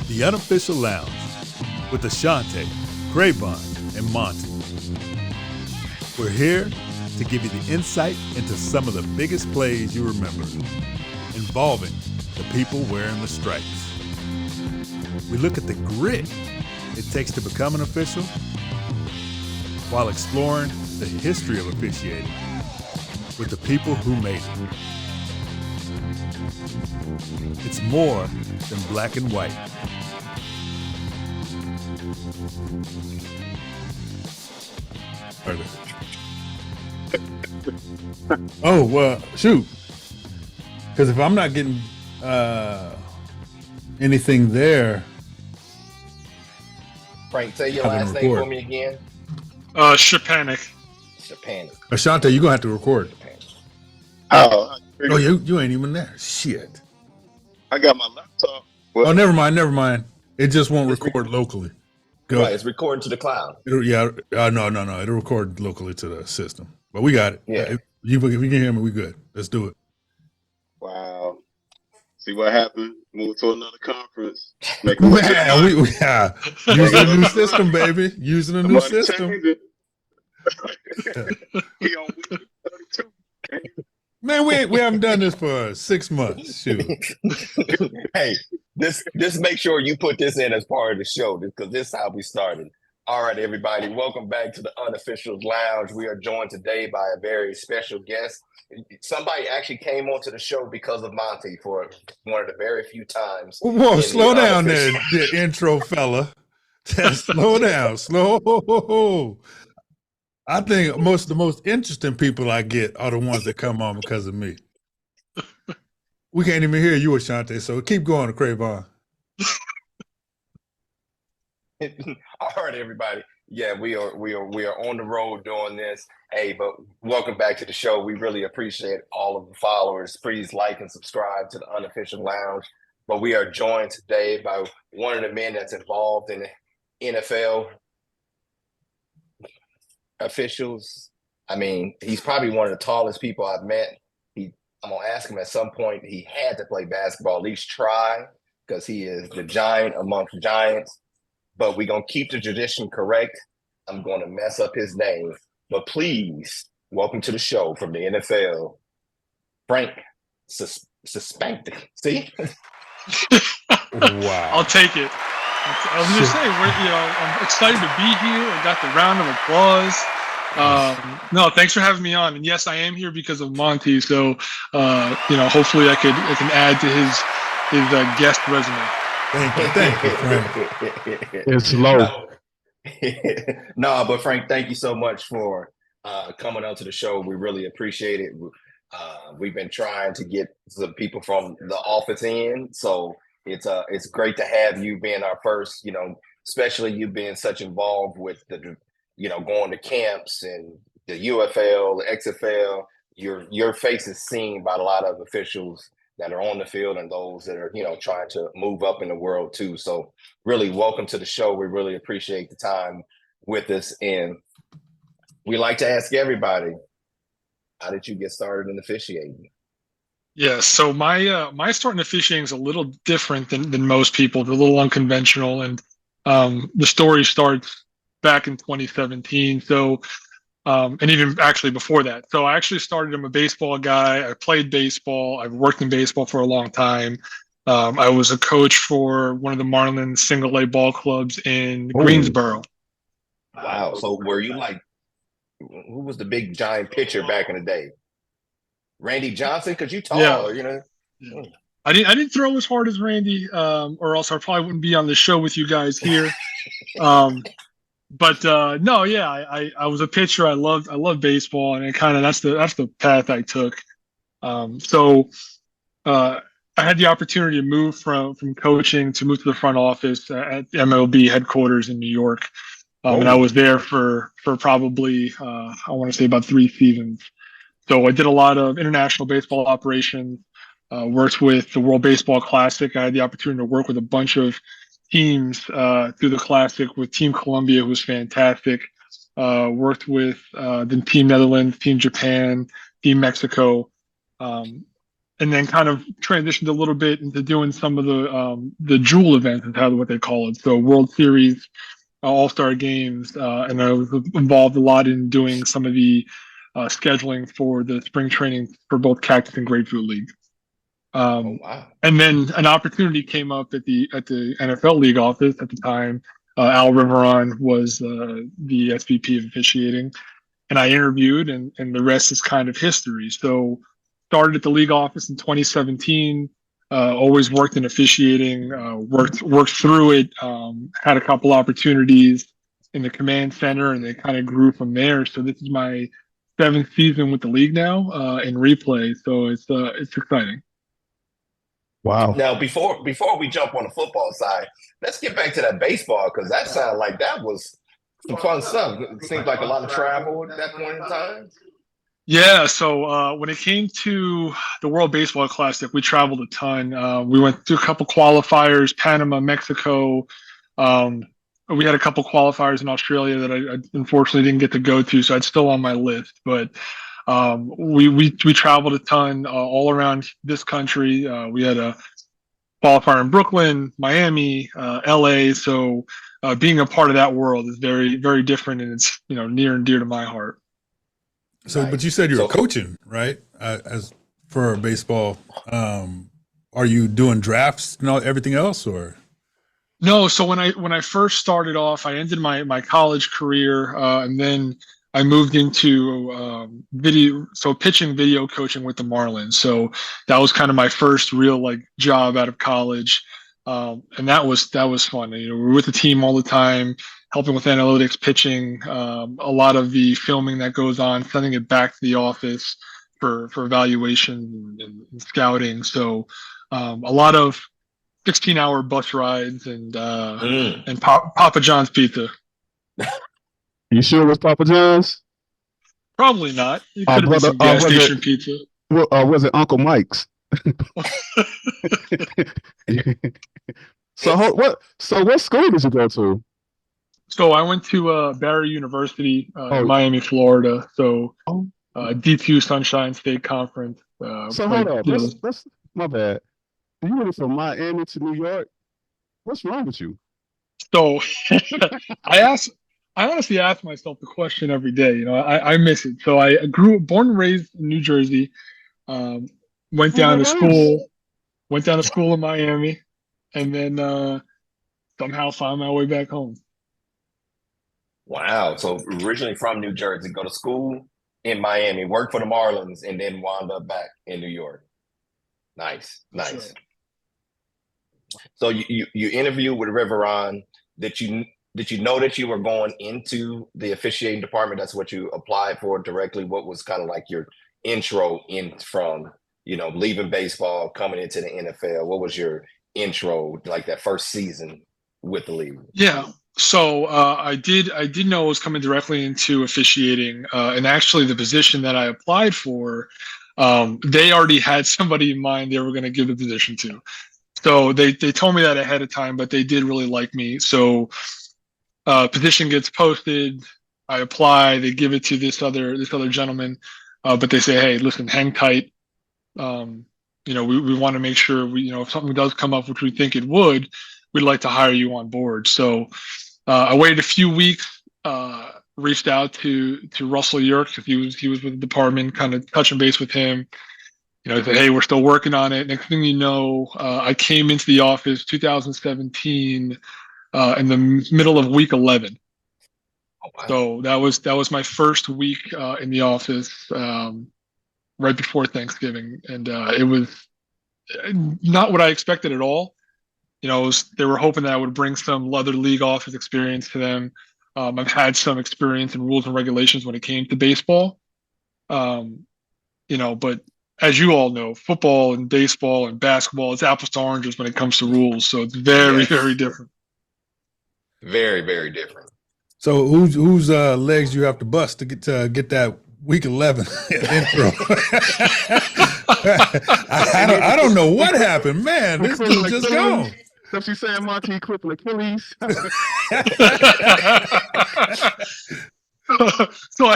The Unofficial Lounge with Ashante, Craybon, and Monty. We're here to give you the insight into some of the biggest plays you remember, involving the people wearing the stripes. We look at the grit it takes to become an official while exploring the history of officiating with the people who made it. It's more than black and white. Oh, well, shoot. Because if I'm not getting anything there. Frank, say your last name for me again. Szczepanik. Szczepanik. Ashante, you're going to have to record. Oh, you ain't even there. Shit. I got my laptop. Oh, never mind. It just won't record locally. Go. Right, it's recording to the cloud. No. It'll record locally to the system. But we got it. Yeah. If you can hear me, we good. Let's do it. Wow. See what happened? Move to another conference. Man, using a new system, baby. Using a new system. He on week 32. Man, we haven't done this for 6 months. Shoot. Hey, this make sure you put this in as part of the show because this is how we started. All right, everybody, welcome back to the Unofficial Lounge. We are joined today by a very special guest. Somebody actually came onto the show because of Monty for one of the very few times. Whoa, slow down there, the intro fella. Slow down, slow. I think the most interesting people I get are the ones that come on because of me. We can't even hear you, Ashante, so keep going, Craybon. All right, everybody. Yeah, we are on the road doing this. Hey, but welcome back to the show. We really appreciate all of the followers. Please like and subscribe to the Unofficial Lounge. But we are joined today by one of the men that's involved in the NFL officials. I mean, he's probably one of the tallest people I've met. I'm gonna ask him at some point. He had to play basketball, at least try, because he is the giant amongst giants. But we're going to keep the tradition correct. I'm going to mess up his name. But please, welcome to the show from the NFL, Frank Szczepanik. See? Wow. I'll take it. I was just saying, I'm excited to be here. I got the round of applause. No, thanks for having me on. And yes, I am here because of Monty. So, hopefully I can add to his guest resume. Thank you, Frank. It's low. No, but Frank, thank you so much for coming on to the show. We really appreciate it. We've been trying to get some people from the office in, so it's great to have you being our first. Especially you being such involved with the, going to camps and the UFL, the XFL. Your face is seen by a lot of officials that are on the field and those that are, trying to move up in the world too. So really welcome to the show. We really appreciate the time with us. And we like to ask everybody, how did you get started in officiating? Yeah, so my start in officiating is a little different than most people. They're a little unconventional. And the story starts back in 2017. So and even actually before that. So I actually started, I'm a baseball guy. I played baseball. I've worked in baseball for a long time. I was a coach for one of the Marlins single A ball clubs in Greensboro. Wow. So were you who was the big giant pitcher back in the day? Randy Johnson? Because you tall, Yeah. I didn't throw as hard as Randy, or else I probably wouldn't be on the show with you guys here. But no, yeah, I was a pitcher. I loved baseball, and that's the path I took. So I had the opportunity to move from coaching to move to the front office at the MLB headquarters in New York, and I was there for probably I want to say about 3 seasons. So I did a lot of international baseball operations. Worked with the World Baseball Classic. I had the opportunity to work with a bunch of teams through the Classic with Team Colombia, who was fantastic. Worked with the Team Netherlands, Team Japan, Team Mexico. and then kind of transitioned a little bit into doing some of the jewel events, is how what they call it. So World Series, All-Star games, and I was involved a lot in doing some of the scheduling for the spring training for both Cactus and Grapefruit League. Wow. And then an opportunity came up at the NFL League office at the time. Al Riveron was the SVP of officiating, and I interviewed, and the rest is kind of history. So started at the league office in 2017. Always worked in officiating. Worked through it. Had a couple opportunities in the command center, and they kind of grew from there. So this is my 7th season with the league now in replay. So it's exciting. Wow. Now, before we jump on the football side, let's get back to that baseball, because that sounded like that was some fun stuff. It seems like a lot of travel at that point in time. Yeah, so when it came to the World Baseball Classic, we traveled a ton. We went to a couple qualifiers, Panama, Mexico. We had a couple qualifiers in Australia that I unfortunately didn't get to go to, so it's still on my list. But we traveled a ton all around this country. We had a qualifier in Brooklyn, Miami, LA. So being a part of that world is very, very different, and it's near and dear to my heart. So, Nice. but you said you were So- coaching, right? As for baseball, are you doing drafts and everything else, or? No, so when I first started off, I ended my college career, and then I moved into pitching video coaching with the Marlins. So that was kind of my first real job out of college, and that was fun. We were with the team all the time, helping with analytics, pitching, a lot of the filming that goes on, sending it back to the office for evaluation and scouting. So a lot of 16-hour bus rides and Papa John's pizza. You sure it was Papa John's? Probably not. It could have been some gas station pizza. Well, was it Uncle Mike's? So what school did you go to? So I went to Barry University in Miami, Florida. So D2 Sunshine State Conference. So hold on. That's my bad. You went from Miami to New York. What's wrong with you? So I honestly ask myself the question every day. I miss it. So I born and raised in New Jersey. Went down to school in Miami, and then somehow found my way back home. Wow. So originally from New Jersey, go to school in Miami, work for the Marlins, and then wound up back in New York. Nice. Sure. So you interviewed with Riveron. Did you know that you were going into the officiating department? That's what you applied for directly. What was kind of like your intro in from, leaving baseball, coming into the NFL? What was your intro, like that first season with the league? Yeah. So I did know I was coming directly into officiating, and actually the position that I applied for, they already had somebody in mind they were going to give the position to. So they told me that ahead of time, but they did really like me. So position gets posted, I apply, they give it to this other gentleman, but they say, hey, listen, hang tight. We want to make sure if something does come up, which we think it would, we'd like to hire you on board. So I waited a few weeks, reached out to Russell Yerk, because he was with the department, kind of touching base with him. I said, hey, we're still working on it. Next thing you know, I came into the office 2017 in the middle of week 11. Oh, wow. So that was my first week in the office, right before Thanksgiving, and it was not what I expected at all. They were hoping that I would bring some other league office experience to them. I've had some experience in rules and regulations when it came to baseball, but as you all know, football and baseball and basketball, it's apples to oranges when it comes to rules. So it's very, very different. Very, very different. So whose legs do you have to bust to get that week 11 intro? I don't know what happened, man. This dude just gone. So she's saying Monty equipped with Achilles. So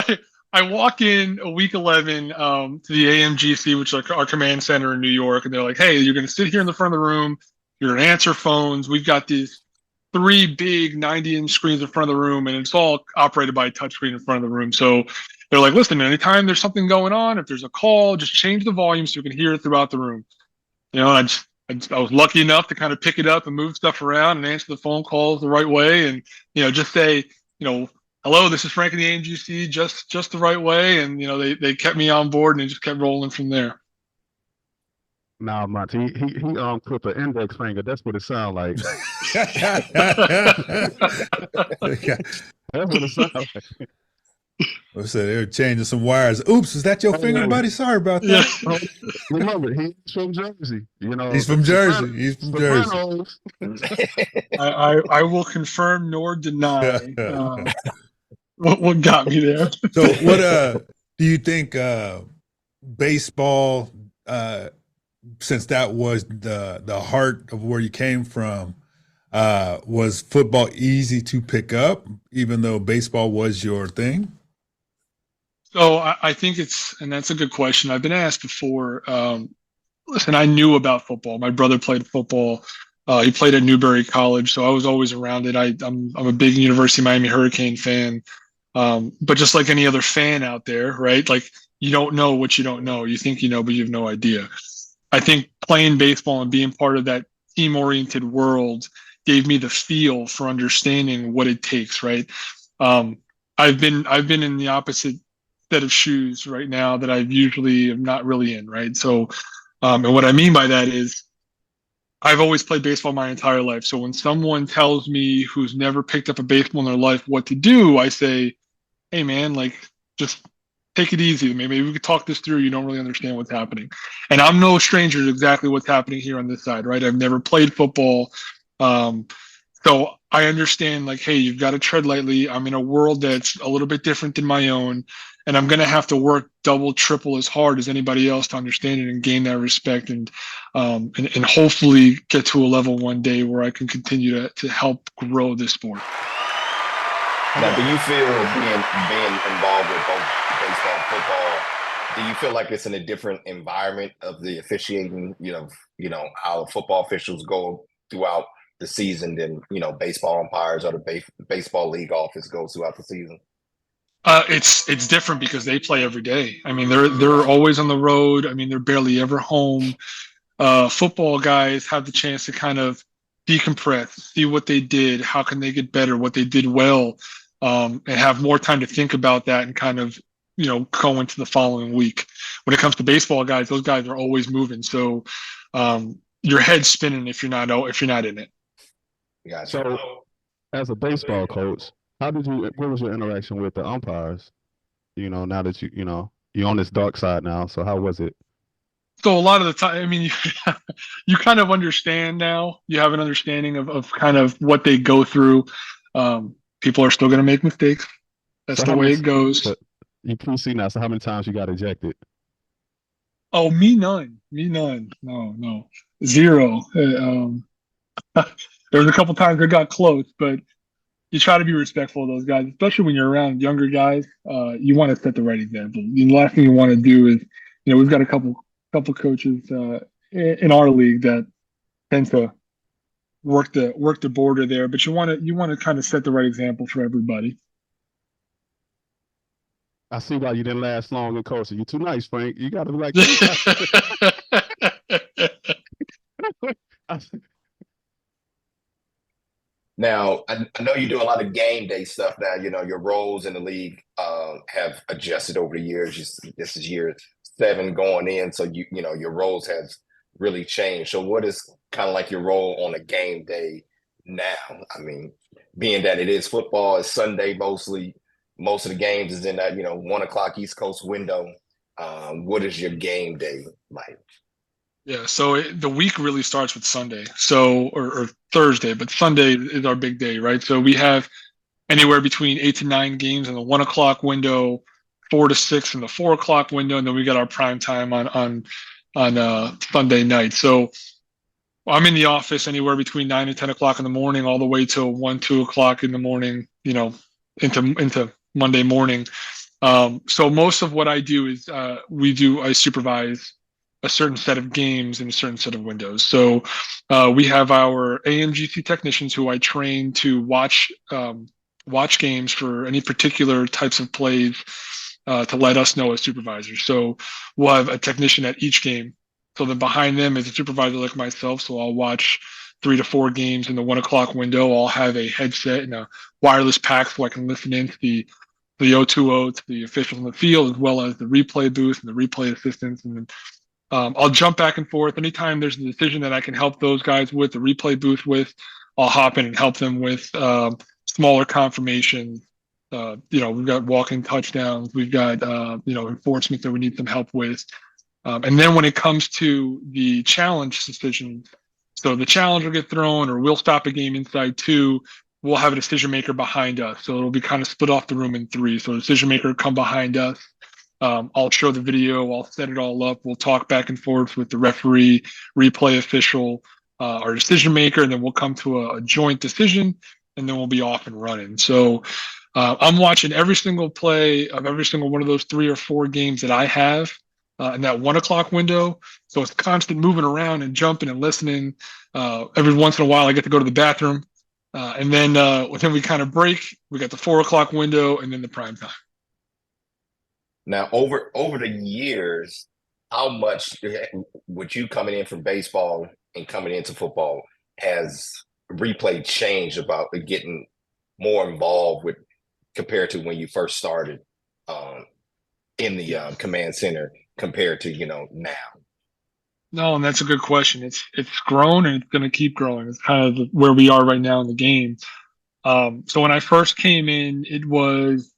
I walk in a week 11 to the AMGC, which is our command center in New York, and they're like, "Hey, you're going to sit here in the front of the room. You're going to answer phones. We've got these 3 big 90-inch screens in front of the room, and it's all operated by a touchscreen in front of the room." So they're like, "Listen, anytime there's something going on, if there's a call, just change the volume so you can hear it throughout the room." And I was lucky enough to kind of pick it up and move stuff around and answer the phone calls the right way, and just say, "Hello, this is Frank in the AMGC," just the right way, and they kept me on board, and it just kept rolling from there. Nah, Monty, he clipped an index finger. That's what it sounds like. That's what it sounds like. I said they were changing some wires. Oops, is that your finger, buddy? Sorry about that. Yeah. Remember, he's from Jersey. He's from Jersey. He's from Jersey. I will confirm nor deny what got me there. So, what do you think? Baseball, since that was the heart of where you came from, was football easy to pick up, even though baseball was your thing? So I think and that's a good question. I've been asked before. Listen, I knew about football. My brother played football. He played at Newberry College, so I was always around it. I'm a big University of Miami Hurricane fan. But just like any other fan out there, right? Like, you don't know what you don't know. You think you know, but you have no idea. I think playing baseball and being part of that team-oriented world gave me the feel for understanding what it takes, right? I've been in the opposite set of shoes right now that I usually am not really in, right? So, and what I mean by that is I've always played baseball my entire life. So when someone tells me who's never picked up a baseball in their life what to do, I say, "Hey man, like, just take it easy. Maybe we could talk this through. You don't really understand what's happening." And I'm no stranger to exactly what's happening here on this side, right? I've never played football. So I understand, like, hey, you've got to tread lightly. I'm in a world that's a little bit different than my own, and I'm going to have to work double, triple as hard as anybody else to understand it and gain that respect, and hopefully get to a level one day where I can continue to help grow this sport. Now, do you feel being involved with both baseball and football, do you feel like it's in a different environment of the officiating, how football officials go throughout the season than, baseball umpires or the baseball league office goes throughout the season? It's different because they play every day. I mean, they're always on the road. I mean, they're barely ever home. Football guys have the chance to kind of decompress, see what they did, how can they get better, what they did well, and have more time to think about that and kind of, go into the following week. When it comes to baseball guys, those guys are always moving. So your head's spinning if you're not in it. Gotcha. So, as a baseball coach, what was your interaction with the umpires? Now that you're on this dark side now, so how was it? So a lot of the time, I mean, you kind of understand now. You have an understanding of kind of what they go through. People are still going to make mistakes. That's the way it goes. But you can see now. So how many times you got ejected? Oh, me none. No, zero. There was a couple times it got close, but you try to be respectful of those guys, especially when you're around younger guys. You want to set the right example. The last thing you want to do is, we've got a couple coaches in our league that tend to work the border there, but you want to kind of set the right example for everybody. I see why you didn't last long in coaching. You're too nice, Frank. You got to be like. Now, I know you do a lot of game day stuff now. Your roles in the league have adjusted over the years. This is year 7 going in, so your roles have really changed. So what is kind of like your role on a game day now? I mean, being that it is football, it's Sunday mostly. Most of the games is in that 1:00 East Coast window. What is your game day like? Yeah, so the week really starts with Sunday, or Thursday, but Sunday is our big day, right? So we have anywhere between 8 to 9 games in the 1:00 window, 4 to 6 in the 4:00 window, and then we got our prime time on Sunday night. So I'm in the office anywhere between 9 and 10 o'clock in the morning, all the way till 1, 2 o'clock in the morning, into Monday morning. So most of what I do is I supervise a certain set of games in a certain set of windows. So we have our AMGC technicians who I train to watch games for any particular types of plays to let us know as supervisors. So we'll have a technician at each game. So then behind them is a supervisor like myself. So I'll watch 3 to 4 games in the 1 o'clock window. I'll have a headset and a wireless pack so I can listen in to the O2O, to the officials in the field, as well as the replay booth and the replay assistants. And then I'll jump back and forth. Anytime there's a decision that I can help those guys with, the replay booth with, I'll hop in and help them with smaller confirmations. We've got walking touchdowns. We've got, enforcement that we need some help with. And then when it comes to the challenge decisions, so the challenge will get thrown or we'll stop a game inside 2, we'll have a decision maker behind us. So it'll be kind of split off the room in 3. So the decision maker will come behind us. I'll show the video. I'll set it all up. We'll talk back and forth with the referee, replay official, our decision maker, and then we'll come to a joint decision, and then we'll be off and running. So I'm watching every single play of every single one of those 3 or 4 games that I have in that 1 o'clock window. So it's constant moving around and jumping and listening. Every once in a while, I get to go to the bathroom. And then we kind of break. We got the 4 o'clock window and then the prime time. Now, over the years, how much would you coming in from baseball and coming into football has replay changed about getting more involved with compared to when you first started in the command center compared to now? No, and that's a good question. It's grown and it's going to keep growing. It's kind of where we are right now in the game. So when I first came in, it was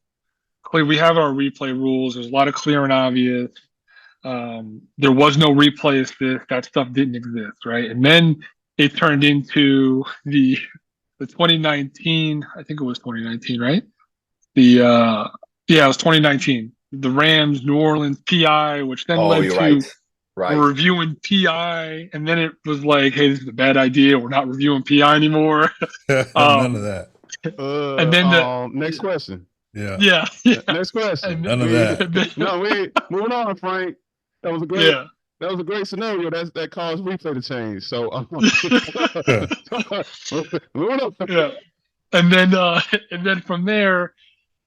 clear. We have our replay rules. There's a lot of clear and obvious. There was no replay assist. That stuff didn't exist, right? And then it turned into the 2019. I think it was 2019, right? It was 2019. The Rams New Orleans PI, which then led to we're reviewing PI, and then it was like, hey, this is a bad idea. We're not reviewing PI anymore. None of that. And then next question. Yeah. Next question. None of that. No, we ain't moving on, Frank. That was a great. Yeah. That was a great scenario. That caused replay to change. So, moving on. Yeah. And then from there,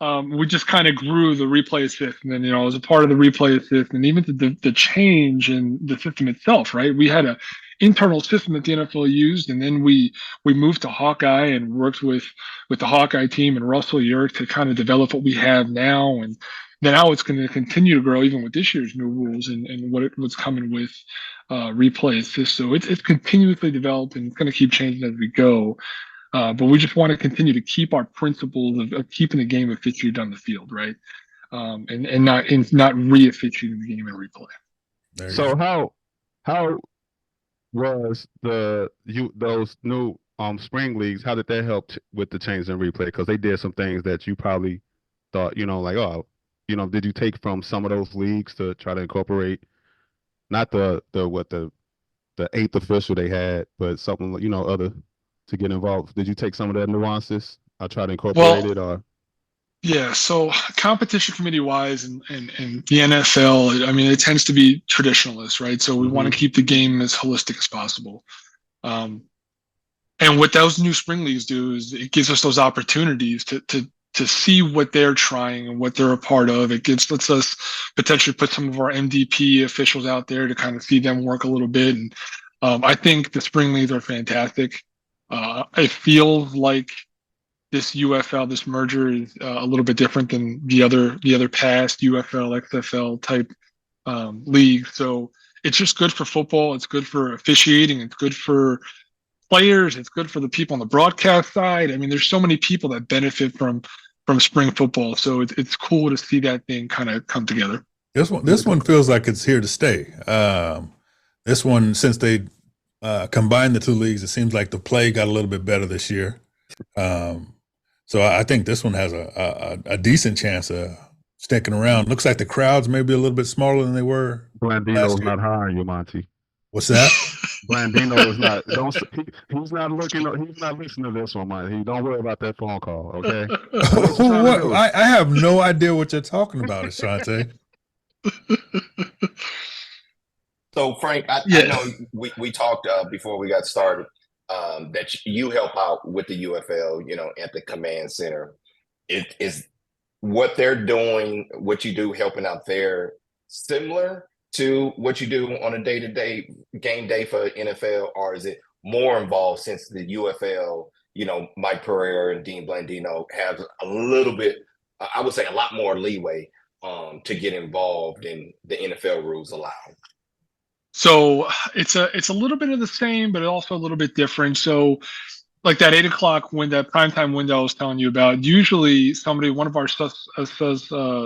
we just kind of grew the replay assist, and then as a part of the replay assist, and even the change in the system itself, right? We had a internal system that the NFL used, and then we moved to Hawkeye and worked with the Hawkeye team and Russell Yerk to kind of develop what we have now, and then now it's going to continue to grow even with this year's new rules and what's coming with replay assist. So it's continuously developed and it's going to keep changing as we go. But we just want to continue to keep our principles of keeping the game officiated on the field, right? And not re-officiating the game in replay. So how was those new spring leagues? How did that help with the change in replay? Because they did some things that you probably thought, did you take from some of those leagues to try to incorporate not the 8th official they had, but something other to get involved? Did you take some of their nuances? I try to incorporate it, or yeah. So competition committee wise, and the NFL, I mean, it tends to be traditionalist, right? So we want to keep the game as holistic as possible. And what those new spring leagues do is it gives us those opportunities to see what they're trying and what they're a part of. It lets us potentially put some of our MDP officials out there to kind of see them work a little bit. And I think the spring leagues are fantastic. It feels like this UFL, this merger is a little bit different than the other past UFL, XFL type league. So it's just good for football. It's good for officiating. It's good for players. It's good for the people on the broadcast side. I mean, there's so many people that benefit from spring football. So it's cool to see that thing kind of come together. This one feels like it's here to stay. This one, since they combined the two leagues, it seems like the play got a little bit better this year. So I think this one has a decent chance of sticking around. Looks like the crowds may be a little bit smaller than they were. Blandino's not hiring you, Monty. What's that? Blandino is not. He's not looking. He's not listening to this one, man. Don't worry about that phone call, okay? What? I have no idea what you're talking about, Ashante. So, Frank, I know we talked before we got started that you help out with the UFL, at the command center. Is what they're doing, what you do helping out there, similar to what you do on a day-to-day game day for NFL, or is it more involved since the UFL, Mike Pereira and Dean Blandino have a little bit, I would say a lot more leeway to get involved in the NFL rules allow? So it's a little bit of the same, but also a little bit different. So like that 8 o'clock window, primetime window I was telling you about, usually one of our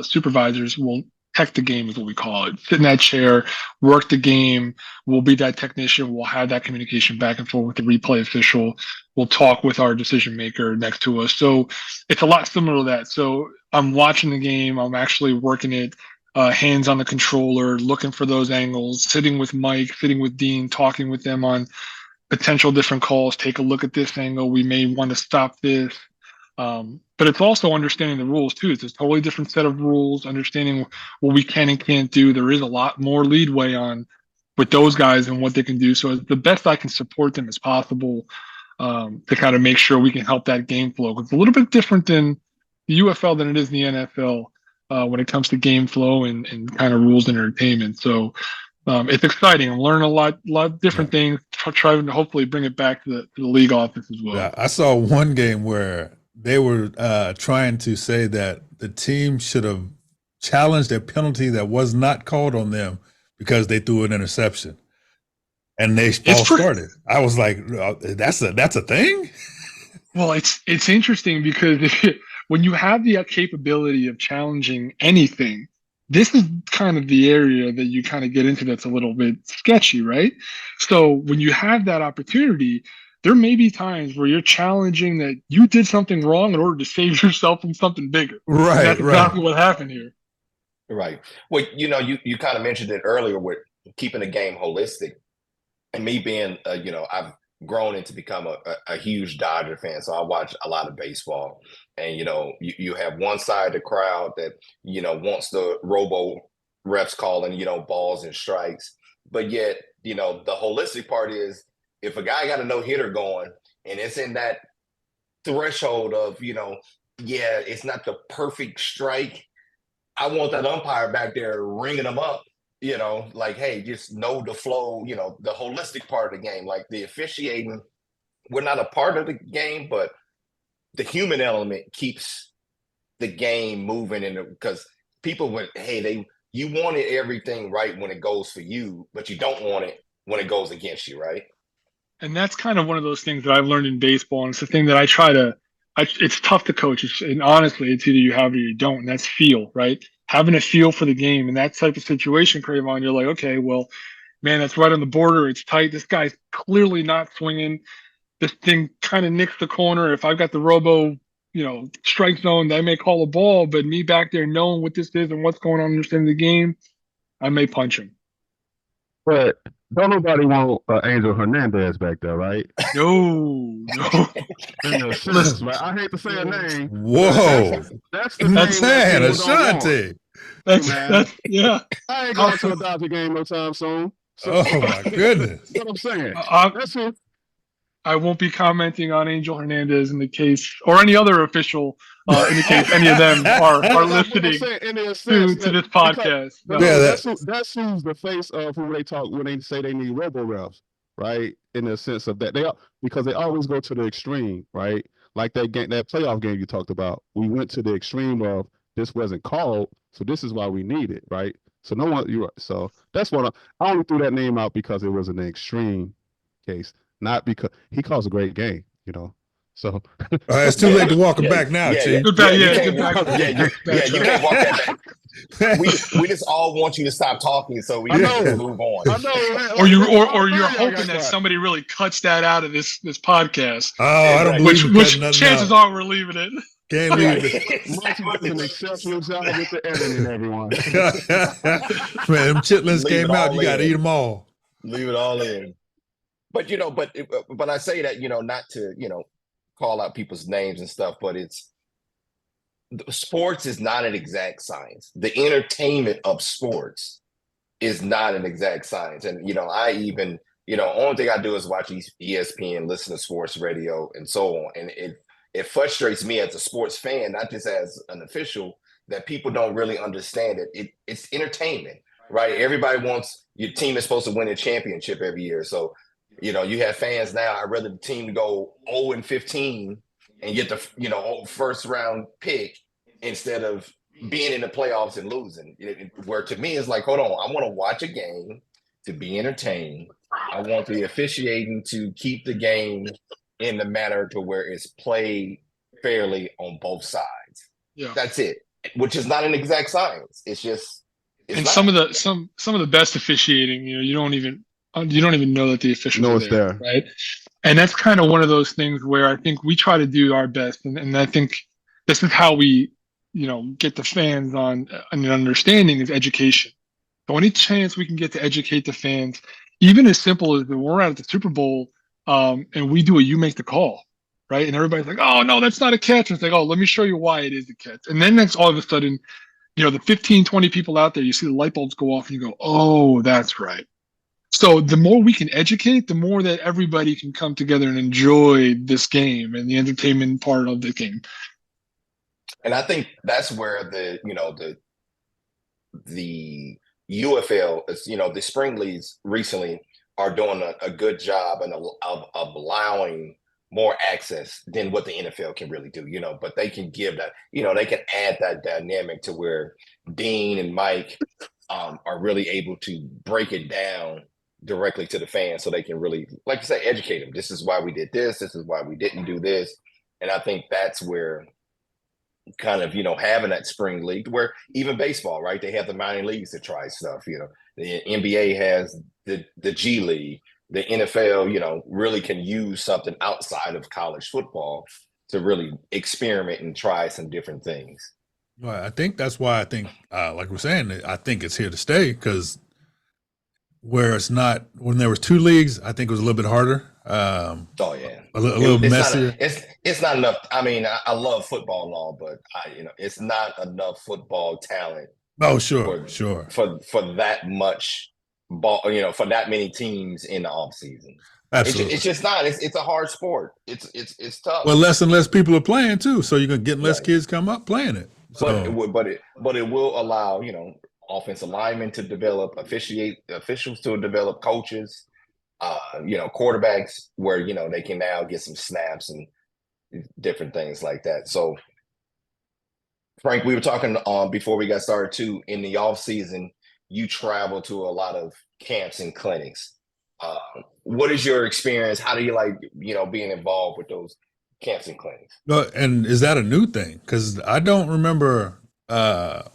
supervisors will tech the game is what we call it. Sit in that chair, work the game. We'll be that technician. We'll have that communication back and forth with the replay official. We'll talk with our decision maker next to us. So it's a lot similar to that. So I'm watching the game. I'm actually working it, hands on the controller, looking for those angles, sitting with Mike, sitting with Dean, talking with them on potential different calls. Take a look at this angle. We may want to stop this. But it's also understanding the rules too. It's a totally different set of rules, understanding what we can and can't do. There is a lot more leadway on with those guys and what they can do. So the best I can support them as possible to kind of make sure we can help that game flow. It's a little bit different than the UFL than it is in the NFL when it comes to game flow and kind of rules and entertainment. So it's exciting. I'm learning a lot of different things, trying to hopefully bring it back to the league office as well. Yeah, I saw one game where they were trying to say that the team should have challenged a penalty that was not called on them because they threw an interception, and they all started. I was like, "That's a thing." Well, it's interesting because when you have the capability of challenging anything, this is kind of the area that you kind of get into that's a little bit sketchy, right? So when you have that opportunity, there may be times where you're challenging that you did something wrong in order to save yourself from something bigger. Right, and that's exactly what happened here. Right. Well, you kind of mentioned it earlier with keeping the game holistic, and me being, I've grown into become a huge Dodger fan, so I watch a lot of baseball. And you have one side of the crowd that wants the robo refs calling balls and strikes, but yet the holistic part is, if a guy got a no-hitter going and it's in that threshold of, it's not the perfect strike, I want that umpire back there ringing them up, like, hey, just know the flow, the holistic part of the game. Like the officiating, we're not a part of the game, but the human element keeps the game moving. And because people went, hey, you wanted everything right when it goes for you, but you don't want it when it goes against you, right? And that's kind of one of those things that I've learned in baseball. And it's the thing that I try to, it's tough to coach. And honestly, it's either you have it or you don't. And that's feel, right? Having a feel for the game. And that type of situation, Cravon, you're like, okay, well, man, that's right on the border. It's tight. This guy's clearly not swinging. This thing kind of nicks the corner. If I've got the robo, strike zone, they may call a ball. But me back there knowing what this is and what's going on, understanding the game, I may punch him. But don't nobody want Angel Hernandez back there, right? No. Listen, right? I hate to say a name. Whoa. That's the name man, Ashante. That's yeah. I ain't going to a Dodger game no time soon. So, oh my goodness. That's what I'm saying. That's it. I won't be commenting on Angel Hernandez in the case, or any other official in the case any of them are listening to this podcast. That's who's the face of who they talk when they say they need robo refs, right? In the sense of that because they always go to the extreme, right? Like that playoff game you talked about. We went to the extreme of this wasn't called, so this is why we need it, right? So no one, you're right. So that's what I only threw that name out because it was an extreme case. Not because he calls a great game, So it's too late to walk him back now, Chief. You can't walk that back. We just all want you to stop talking so we can move on. I know, or you're hoping that somebody really cuts that out of this podcast. Oh, I don't believe which chances are we're leaving it. Can't leave it. Monty does an exceptional job with the editing, everyone. Man, them chitlins came out. You got to eat them all. Leave it all in. But but I say that, not to, call out people's names and stuff, but sports is not an exact science. The entertainment of sports is not an exact science. And, I even, only thing I do is watch ESPN, listen to sports radio and so on. And it frustrates me as a sports fan, not just as an official, that people don't really understand it. It's entertainment, right? Everybody wants your team is supposed to win a championship every year. So, you have fans now. I'd rather the team go 0-15 and get the, first round pick instead of being in the playoffs and losing. Where to me, it's like, hold on, I want to watch a game to be entertained. I want the officiating to keep the game in the manner to where it's played fairly on both sides. Yeah. That's it, which is not an exact science. It's just, and some of the best officiating, you don't even know that the officials No, are it's there. right? And that's kind of one of those things where I think we try to do our best, and I think this is how we, get the fans on an understanding is education. So any chance we can get to educate the fans, even as simple as when we're out at the Super Bowl, and we do you make the call, right? And everybody's like, oh no, that's not a catch. And it's like, oh, let me show you why it is a catch. And then next, all of a sudden, the 15, 20 people out there, you see the light bulbs go off and you go, oh, that's right. So the more we can educate, the more that everybody can come together and enjoy this game and the entertainment part of the game. And I think that's where the UFL, the spring leagues recently are doing a good job of allowing more access than what the NFL can really do, but they can give that, they can add that dynamic to where Dean and Mike are really able to break it down directly to the fans so they can really, like you say, educate them. This is why we did this. This is why we didn't do this. And I think that's where kind of, having that spring league where even baseball, right? They have the minor leagues to try stuff, the NBA has the G League, the NFL, really can use something outside of college football to really experiment and try some different things. Well, I think that's why like we're saying, I think it's here to stay because where it's not, when there was two leagues, I think it was a little bit harder. Oh yeah, a little messier. It's not enough. I mean, I love football and all, but it's not enough football talent. Oh, sure. For that much ball, for that many teams in the off season. Absolutely, it's just not. It's a hard sport. It's tough. Well, less and less people are playing too, so you're gonna get less kids come up playing it. So. But it will allow offensive linemen to develop, officials to develop, coaches, quarterbacks where, they can now get some snaps and different things like that. So, Frank, we were talking before we got started too, in the off season, you travel to a lot of camps and clinics. What is your experience? How do you like, being involved with those camps and clinics? And is that a new thing? Because I don't remember the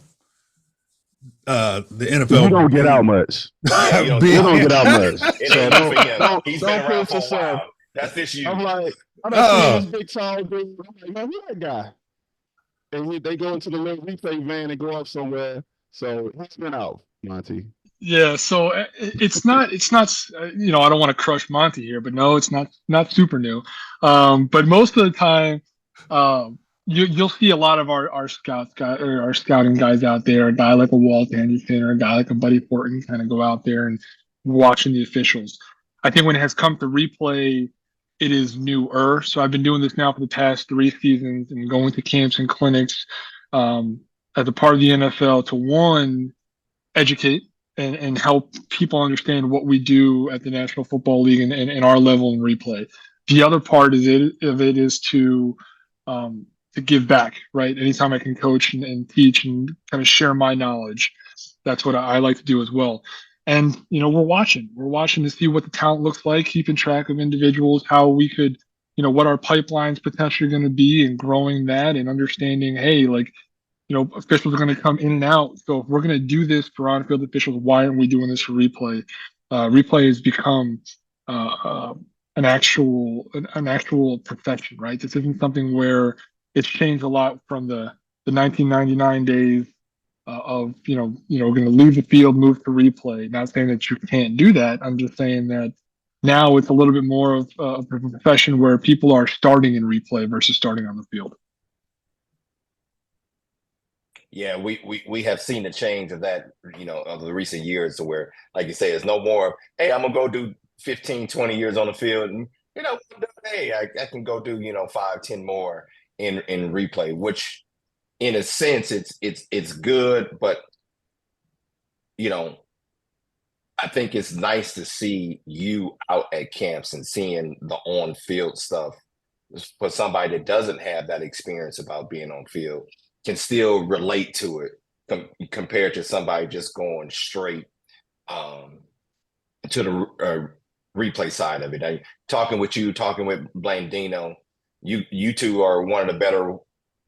NFL. You don't get out much. Yeah, you don't get out much. So He's been around for a while. That's this year. I'm like, I don't see this big tall dude. I'm like, man, who that guy? And they go into the little replay van and go up somewhere. So he's been out, Monty. Yeah, so it's not. I don't want to crush Monty here, but no, it's not super new. But most of the time, you'll see a lot of our scouting guys out there. A guy like a Walt Anderson or a guy like a Buddy Porton kind of go out there and watching the officials. I think when it has come to replay, it is newer. So I've been doing this now for the past 3 seasons and going to camps and clinics as a part of the NFL to, one, educate and help people understand what we do at the National Football League and our level in replay. The other part of it is to give back, right? Anytime I can coach and teach and kind of share my knowledge, that's what I like to do as well. And, we're watching to see what the talent looks like, keeping track of individuals, how we could, what our pipeline's potentially going to be and growing that and understanding, hey, like, officials are going to come in and out. So if we're going to do this for on-field officials, why aren't we doing this for replay? Replay has become an actual profession, right? This isn't something where it's changed a lot from the 1999 days of going to leave the field, move to replay. Not saying that you can't do that. I'm just saying that Now it's a little bit more of a profession where people are starting in replay versus starting on the field. Yeah, we have seen the change of that, of the recent years to where, like you say, it's no more, hey, I'm gonna go do 15, 20 years on the field. And, hey, I can go do, 5, 10 more in replay, which in a sense it's good, but I think it's nice to see you out at camps and seeing the on-field stuff for somebody that doesn't have that experience about being on field can still relate to it compared to somebody just going straight to the replay side of it. Talking with Blaine Dino, you two are one of the better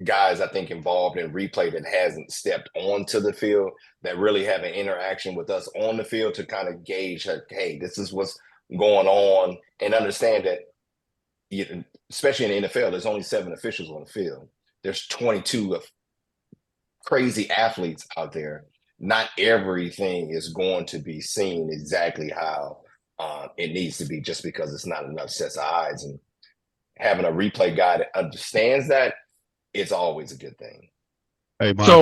guys I think involved in replay that hasn't stepped onto the field, that really have an interaction with us on the field to kind of gauge, hey, this is what's going on, and understand that, especially in the NFL, there's only 7 officials on the field. There's 22 of crazy athletes out there. Not everything is going to be seen exactly how it needs to be, just because it's not enough sets of eyes. And having a replay guy that understands that, it's always a good thing. Hey, Monty,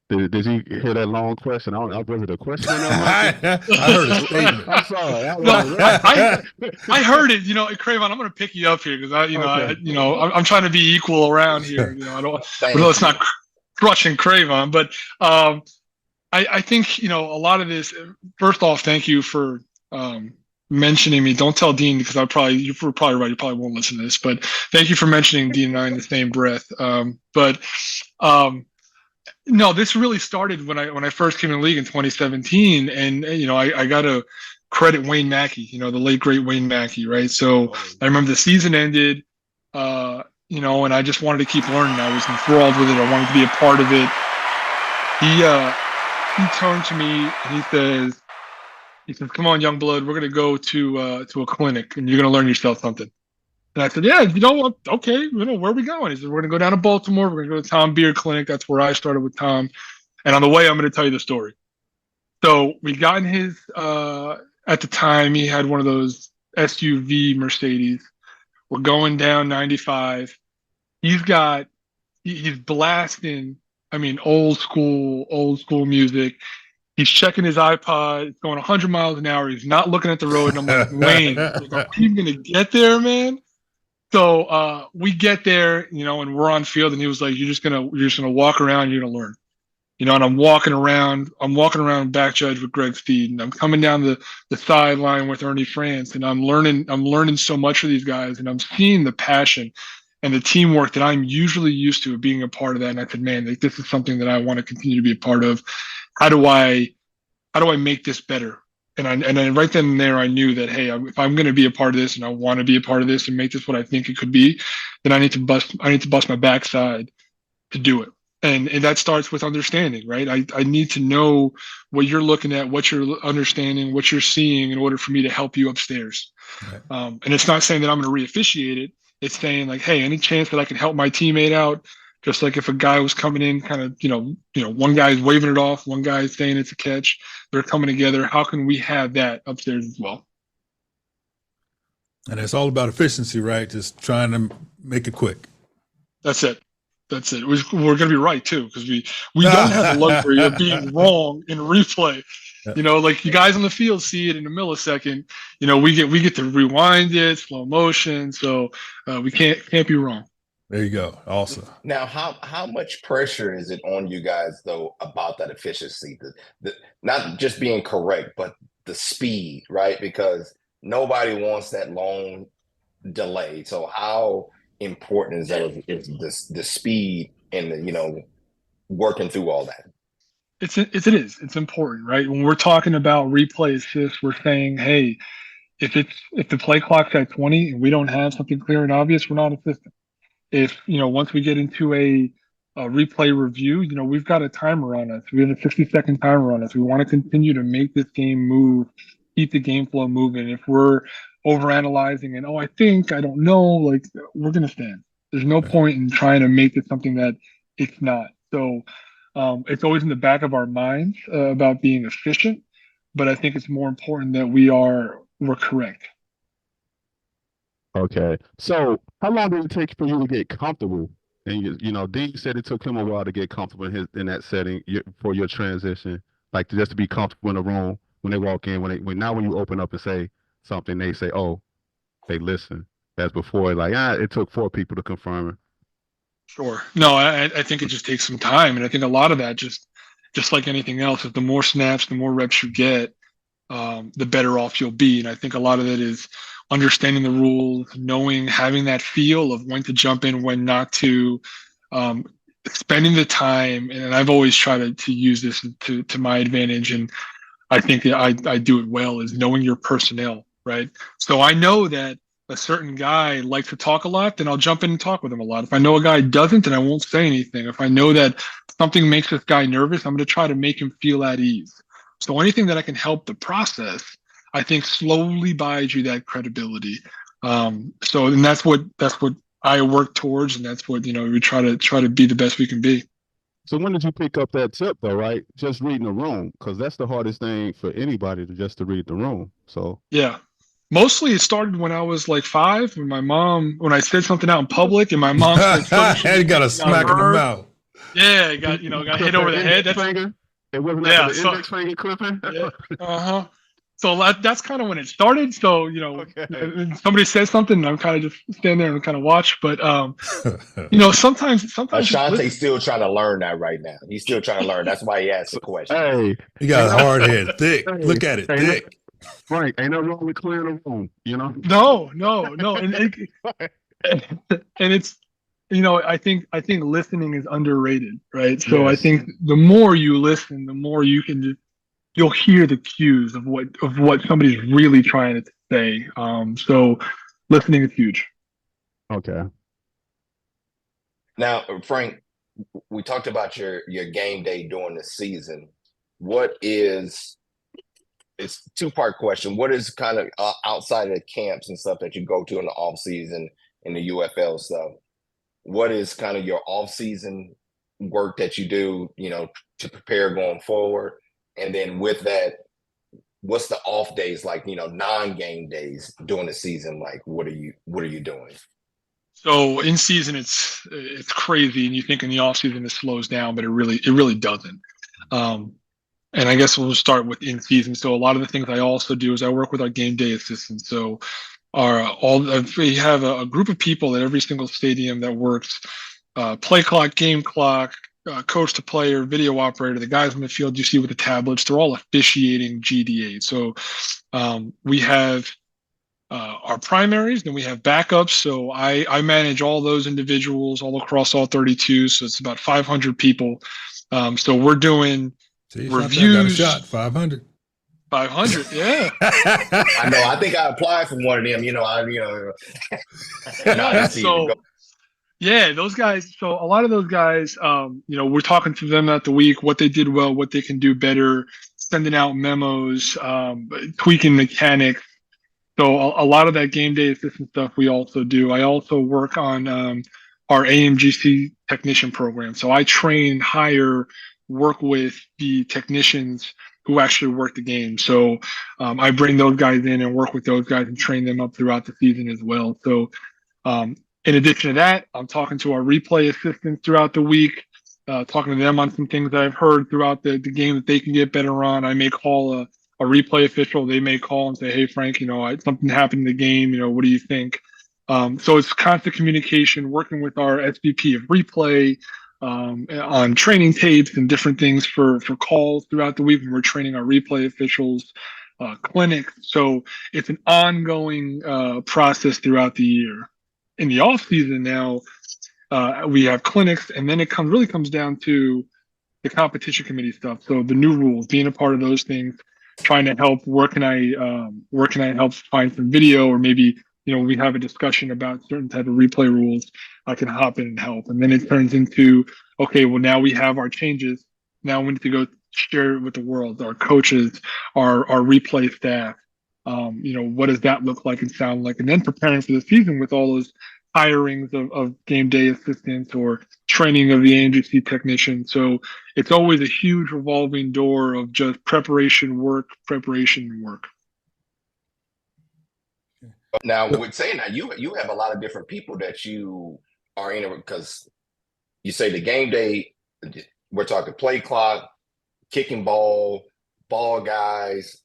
So did you hear that long question? Was it a question in there, Monty? I heard a statement. I'm sorry. I heard it. Craven, I'm going to pick you up here because I'm trying to be equal around here. I know it's not crushing Craven, but I think a lot of this. First off, thank you for mentioning me. Don't tell Dean, because you're probably right. You probably won't listen to this, but thank you for mentioning Dean and I in the same breath. No, this really started when I first came in the league in 2017, and I got to credit Wayne Mackey, the late great Wayne Mackey, right? So I remember the season ended, and I just wanted to keep learning. I was enthralled with it. I wanted to be a part of it. He turned to me and he says, "Come on, young blood, we're gonna go to a clinic, and you're gonna learn yourself something." And I said, "Yeah, okay, where are we going?" He said, "We're gonna go down to Baltimore. We're gonna go to Tom Beard Clinic. That's where I started with Tom. And on the way, I'm gonna tell you the story." So we got in his. At the time, he had one of those SUV Mercedes. We're going down 95. He's blasting. I mean, old school music. He's checking his iPod. It's going 100 miles an hour. He's not looking at the road. And I'm like, Wayne, are you gonna get there, man? So we get there, and we're on field, and he was like, you're just gonna walk around, you're gonna learn. And I'm walking around back judge with Greg Steed, and I'm coming down the sideline with Ernie France, and I'm learning so much of these guys, and I'm seeing the passion and the teamwork that I'm usually used to being a part of that. And I said, man, this is something that I want to continue to be a part of. How do I make this better? And then right then and there, I knew that, hey, if I'm going to be a part of this, and I want to be a part of this and make this what I think it could be, then I need to bust my backside to do it. And that starts with understanding, right? I need to know what you're looking at, what you're understanding, what you're seeing, in order for me to help you upstairs. Right. And it's not saying that I'm going to re-officiate it. It's saying, like, hey, any chance that I can help my teammate out, just like if a guy was coming in, kind of, one guy's waving it off, one guy's saying it's a catch, they're coming together. How can we have that upstairs as well? And it's all about efficiency, right? Just trying to make it quick. That's it. We're going to be right too, because we don't have the luxury of being wrong in replay. Like you guys on the field see it in a millisecond. We get to rewind it, slow motion, so we can't be wrong. There you go. Awesome. Now, how much pressure is it on you guys though about that efficiency? The not just being correct, but the speed, right? Because nobody wants that long delay. So how important is that? Is the speed and the working through all that? It's important, right? When we're talking about replay assists, we're saying, hey, if the play clock's at 20 and we don't have something clear and obvious, we're not assisting. If once we get into a replay review, we've got a timer on us. We have a 60-second timer on us. We want to continue to make this game move, keep the game flow moving. If we're overanalyzing and I don't know, like, we're gonna stand. There's no point in trying to make it something that it's not. So it's always in the back of our minds about being efficient, but I think it's more important that we're correct. Okay. So how long did it take for you to get comfortable? And Dean said it took him a while to get comfortable in that setting for your transition, like just to be comfortable in the room when they walk in, when you open up and say something, they say, oh, they listen. As before, like it took 4 people to confirm it. Sure. No, I think it just takes some time, and I think a lot of that just like anything else, is the more snaps, the more reps you get, the better off you'll be. And I think a lot of it is understanding the rules, knowing, having that feel of when to jump in, when not to, um, spending the time. And I've always tried to use this to my advantage. And I think that I do it well, is knowing your personnel, right? So I know that a certain guy likes to talk a lot, then I'll jump in and talk with him a lot. If I know a guy doesn't, then I won't say anything. If I know that something makes this guy nervous, I'm going to try to make him feel at ease. So anything that I can help the process, I think slowly buys you that credibility. And that's what I work towards, and that's what we try to be the best we can be. So when did you pick up that tip though, right? Just reading the room, because that's the hardest thing for anybody to read the room. So Yeah. Mostly it started when I was like 5, when I said something out in public and my mom said, You got a smack in the mouth. yeah, got hit over the head. It wasn't yeah, the index finger clipping. Yeah, uh-huh. So that's kind of when it started. So Okay. somebody says something, and I'm kind of just stand there and kind of watch. But sometimes Ashante's still trying to learn that right now. He's still trying to learn. That's why he asked the question. Hey, you got a hard head, thick. Hey, Look at it, thick. Frank, ain't no wrong with clearing the room, No, and it's I think listening is underrated, right? So Yes. I think the more you listen, the more you'll hear the cues of what somebody's really trying to say. So listening is huge. Okay. Now, Frank, we talked about your game day during the season. It's a 2-part question. What is kind of outside of the camps and stuff that you go to in the off season in the UFL stuff? What is kind of your off season work that you do, to prepare going forward? And then with that, what's the off days like? Non-game days during the season. Like, what are you doing? So in season, it's crazy, and you think in the off season it slows down, but it really doesn't. And I guess we'll start with in season. So a lot of the things I also do is I work with our game day assistants. So we have a group of people at every single stadium that works play clock, game clock, coach to player, video operator, the guys in the field you see with the tablets. They're all officiating GDA. So we have our primaries, then we have backups. So I manage all those individuals all across all 32. So it's about 500 people. So we're doing reviews. Got a shot, 500. 500, yeah. I know. I think I applied for one of them. Yeah, those guys. So a lot of those guys, we're talking to them at the week, what they did well, what they can do better, sending out memos, tweaking mechanics. So a lot of that game day assistant stuff we also do. I also work on our AMGC technician program. So I train, hire, work with the technicians who actually work the game. So I bring those guys in and work with those guys and train them up throughout the season as well. So in addition to that, I'm talking to our replay assistants throughout the week, talking to them on some things that I've heard throughout the game that they can get better on. I may call a replay official. They may call and say, hey, Frank, something happened in the game. What do you think? So it's constant communication, working with our SVP of replay on training tapes and different things for calls throughout the week when we're training our replay officials, clinics. So it's an ongoing process throughout the year. In the off season now, we have clinics, and then it really comes down to the competition committee stuff. So the new rules, being a part of those things, trying to help. Where can I help find some video, or maybe we have a discussion about certain type of replay rules. I can hop in and help, and then it turns into, okay, well, now we have our changes. Now we need to go share it with the world, our coaches, our replay staff. What does that look like and sound like? And then preparing for the season with all those hirings of game day assistants or training of the AMGC technician. So it's always a huge revolving door of just preparation work. Now, with saying that, you have a lot of different people that you are in because you say the game day. We're talking play clock, kicking ball guys,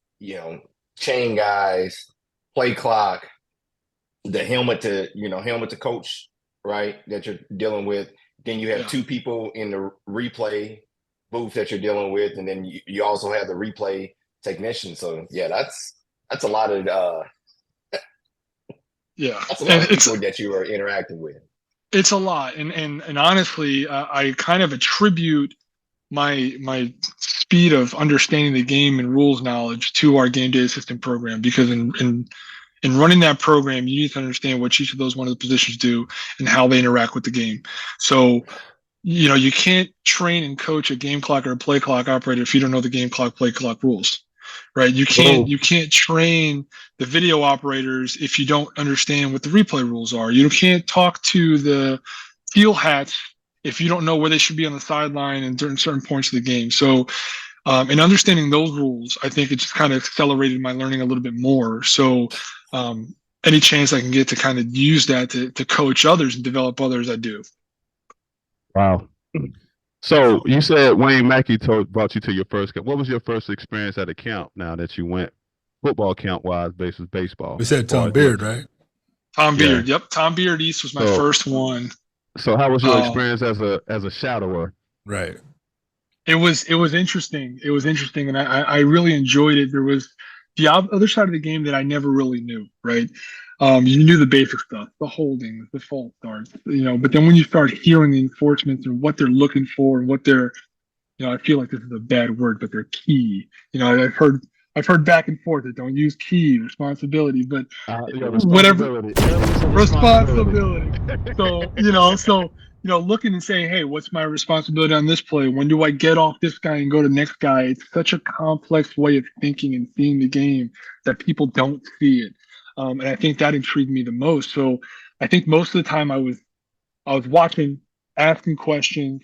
chain guys, play clock, the helmet to coach, right? That you're dealing with. Then you have two people in the replay booth that you're dealing with, and then you also have the replay technician. So yeah, that's a lot of that's a lot of people that you are interacting with. It's a lot, and honestly, I kind of attribute my speed of understanding the game and rules knowledge to our game day assistant program, because in running that program, you need to understand what each of those one of the positions do and how they interact with the game. So, you can't train and coach a game clock or a play clock operator if you don't know the game clock, play clock rules, right? You can't train the video operators if you don't understand what the replay rules are. You can't talk to the field hats if you don't know where they should be on the sideline and during certain points of the game. So, in understanding those rules, I think it just kind of accelerated my learning a little bit more. So, any chance I can get to kind of use that to coach others and develop others, I do. Wow. So you said Wayne Mackey brought you to your first camp. What was your first experience at a camp now that you went football camp wise versus baseball? We said Tom Beard, right? Tom Beard. Yep. Tom Beard East was my first one. So how was your experience as a shadower? Right. It was interesting. It was interesting, and I really enjoyed it. There was the other side of the game that I never really knew, right? You knew the basic stuff, the holdings, the false starts, but then when you start hearing the enforcements and what they're looking for and what they're, I feel like this is a bad word, but they're key. I've heard back and forth that don't use key, responsibility, but whatever, responsibility. So, looking and saying, hey, what's my responsibility on this play? When do I get off this guy and go to the next guy? It's such a complex way of thinking and seeing the game that people don't see it. And I think that intrigued me the most. So I think most of the time I was watching, asking questions,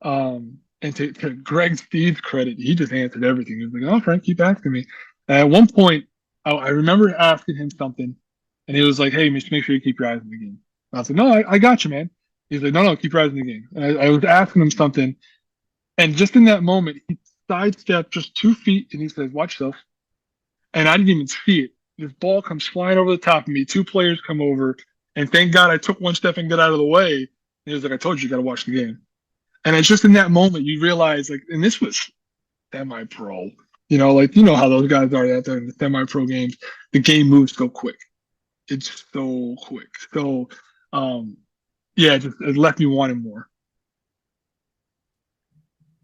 and to Greg Steve's credit, he just answered everything. He was like, "Oh, Frank, keep asking me." And at one point, I remember asking him something, and he was like, "Hey, just make sure you keep your eyes on the game." And I was like, "No, I got you, man." He's like, "No, keep your eyes on the game." And I was asking him something, and just in that moment, he sidestepped just 2 feet, and he says, "Watch yourself." And I didn't even see it. This ball comes flying over the top of me. 2 players come over, and thank God I took 1 step and got out of the way. And he was like, "I told you got to watch the game." And it's just in that moment you realize, and this was semi-pro, how those guys are out there in the semi-pro games. The game moves so quick. It's so quick. So, it left me wanting more.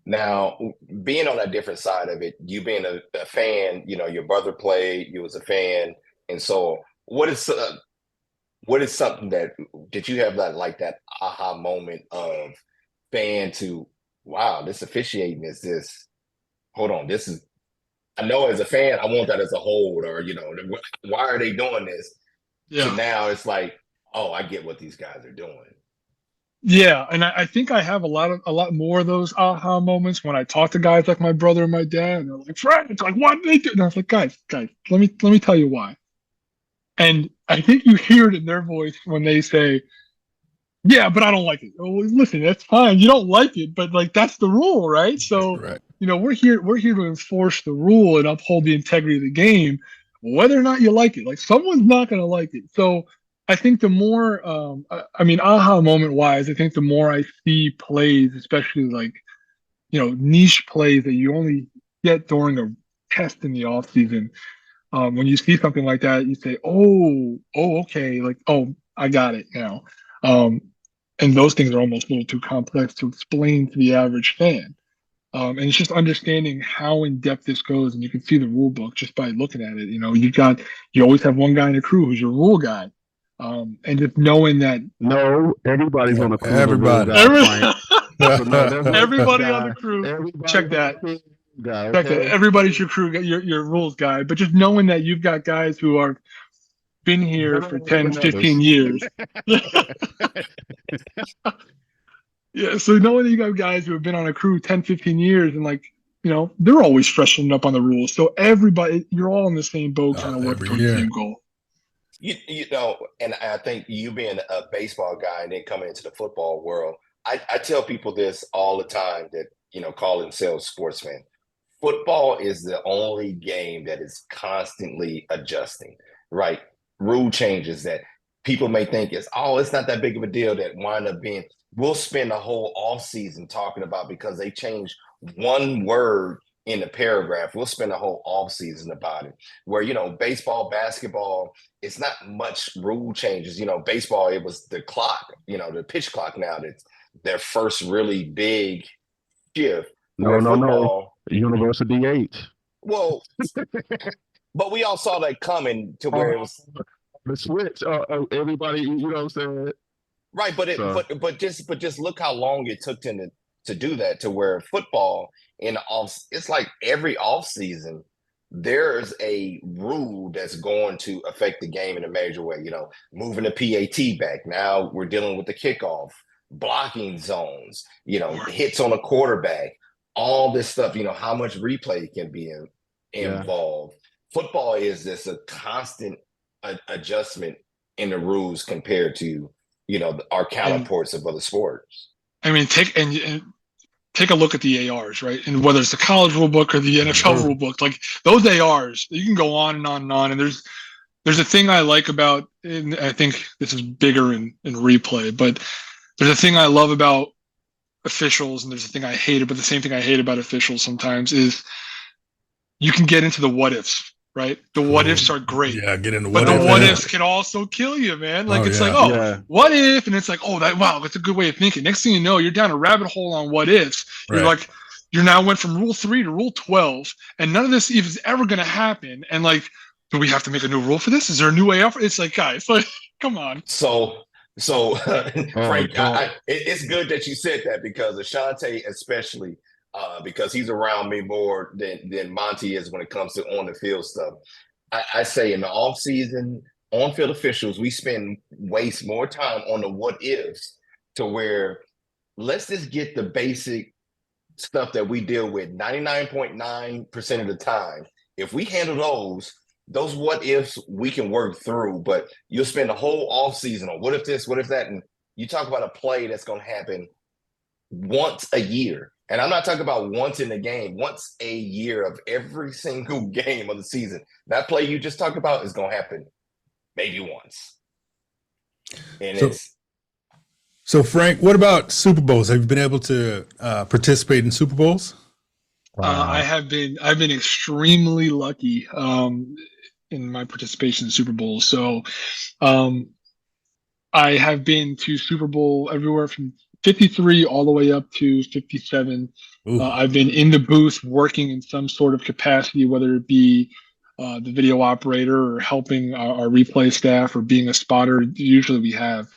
Now, being on a different side of it, you being a fan, your brother played, you was a fan, and so what is something that did you have that aha moment of fan to, wow, this officiating is this? Hold on, this is. I know as a fan, I want that as a hold, or why are they doing this? Yeah. So now it's like, oh, I get what these guys are doing. Yeah, and I think I have a lot more of those aha moments when I talk to guys like my brother and my dad, and they're like, "Frank, it's like, why did they do?" And I was like, guys, let me tell you why. And I think you hear it in their voice when they say, "Yeah, but I don't like it." Oh, listen, that's fine. You don't like it, but that's the rule, right? So, right. We're here to enforce the rule and uphold the integrity of the game, whether or not you like it. Someone's not going to like it. So I think the more, aha moment wise, I think the more I see plays, especially niche plays that you only get during a test in the off season. When you see something like that, you say, oh, okay. I got it now. And those things are almost a little too complex to explain to the average fan. And it's just understanding how in depth this goes, and you can see the rule book just by looking at it. You always have one guy in the crew who's your rule guy. And just knowing that everybody's on the crew. Everybody. Everybody on the crew. Check that. Guy, okay. Everybody's your crew, your rules guy. But just knowing that you've got guys who are been here for 10, 15 years. Yeah, so knowing that you got guys who have been on a crew 10, 15 years and they're always freshening up on the rules. So everybody, you're all in the same boat, kind of working towards the same goal. You know, and I think you being a baseball guy and then coming into the football world, I tell people this all the time that, call themselves sportsmen. Football is the only game that is constantly adjusting, right? Rule changes that people may think it's not that big of a deal that wind up being, we'll spend the whole off season talking about because they changed one word in the paragraph. We'll spend a whole off season about it. Where, baseball, basketball, it's not much rule changes. Baseball, it was the clock, the pitch clock now that's their first really big shift. No. Universal DH. Well, but we all saw that coming to where it was the switch. Everybody, you know what I'm saying? Right, but just look how long it took them to do that. To where football it's like every off season there's a rule that's going to affect the game in a major way. Moving the PAT back. Now we're dealing with the kickoff, blocking zones. Hits on a quarterback. All this stuff. How much replay can be involved. Football is just a constant adjustment in the rules compared to our counterparts of other sports. I mean, take a look at the ARs, right? And whether it's the college rule book or the NFL rule book, like those ARs, you can go on and on and on. And there's a thing I like about, and I think this is bigger in replay, but there's a thing I love about officials, and there's a thing I hate, but the same thing I hate about officials sometimes is you can get into the what ifs. Right, the what ifs are great. Yeah, get into what ifs. But the what ifs can also kill you, man. Like what if? And it's like, that's a good way of thinking. Next thing you know, you're down a rabbit hole on what ifs. You're like, you now went from Rule 3 to Rule 12, and none of this is ever going to happen. And like, do we have to make a new rule for this? Is there a new way out? It's like, guys, like, come on. So Frank, it's good that you said that because Ashante, especially. Because he's around me more than Monty is when it comes to on the field stuff. I say in the off season, on field officials, we waste more time on the what ifs to where let's just get the basic stuff that we deal with 99.9% of the time. If we handle those what ifs, we can work through. But you'll spend the whole off season on what if this, what if that, and you talk about a play that's going to happen once a year. And I'm not talking about once in the game, once a year of every single game of the season. That play you just talked about is going to happen maybe once. And so Frank, what about Super Bowls? Have you been able to participate in Super Bowls? I've been extremely lucky in my participation in Super Bowls. So I have been to Super Bowl everywhere from 53 all the way up to 57. I've been in the booth working in some sort of capacity, whether it be the video operator or helping our replay staff or being a spotter. Usually we have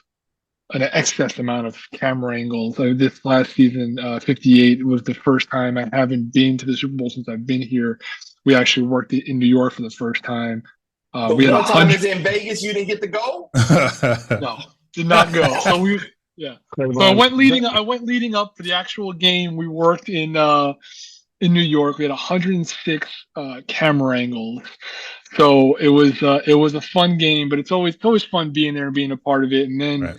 an excess amount of camera angles. This last season, 58 was the first time. I haven't been to the Super Bowl since I've been here. We actually worked in New York for the first time. We had 100 in Vegas. You didn't get to go? No, did not go. So So I went leading up for the actual game. We worked in New York. We had 106 camera angles. So it was a fun game, but it's always fun being there and being a part of it. And then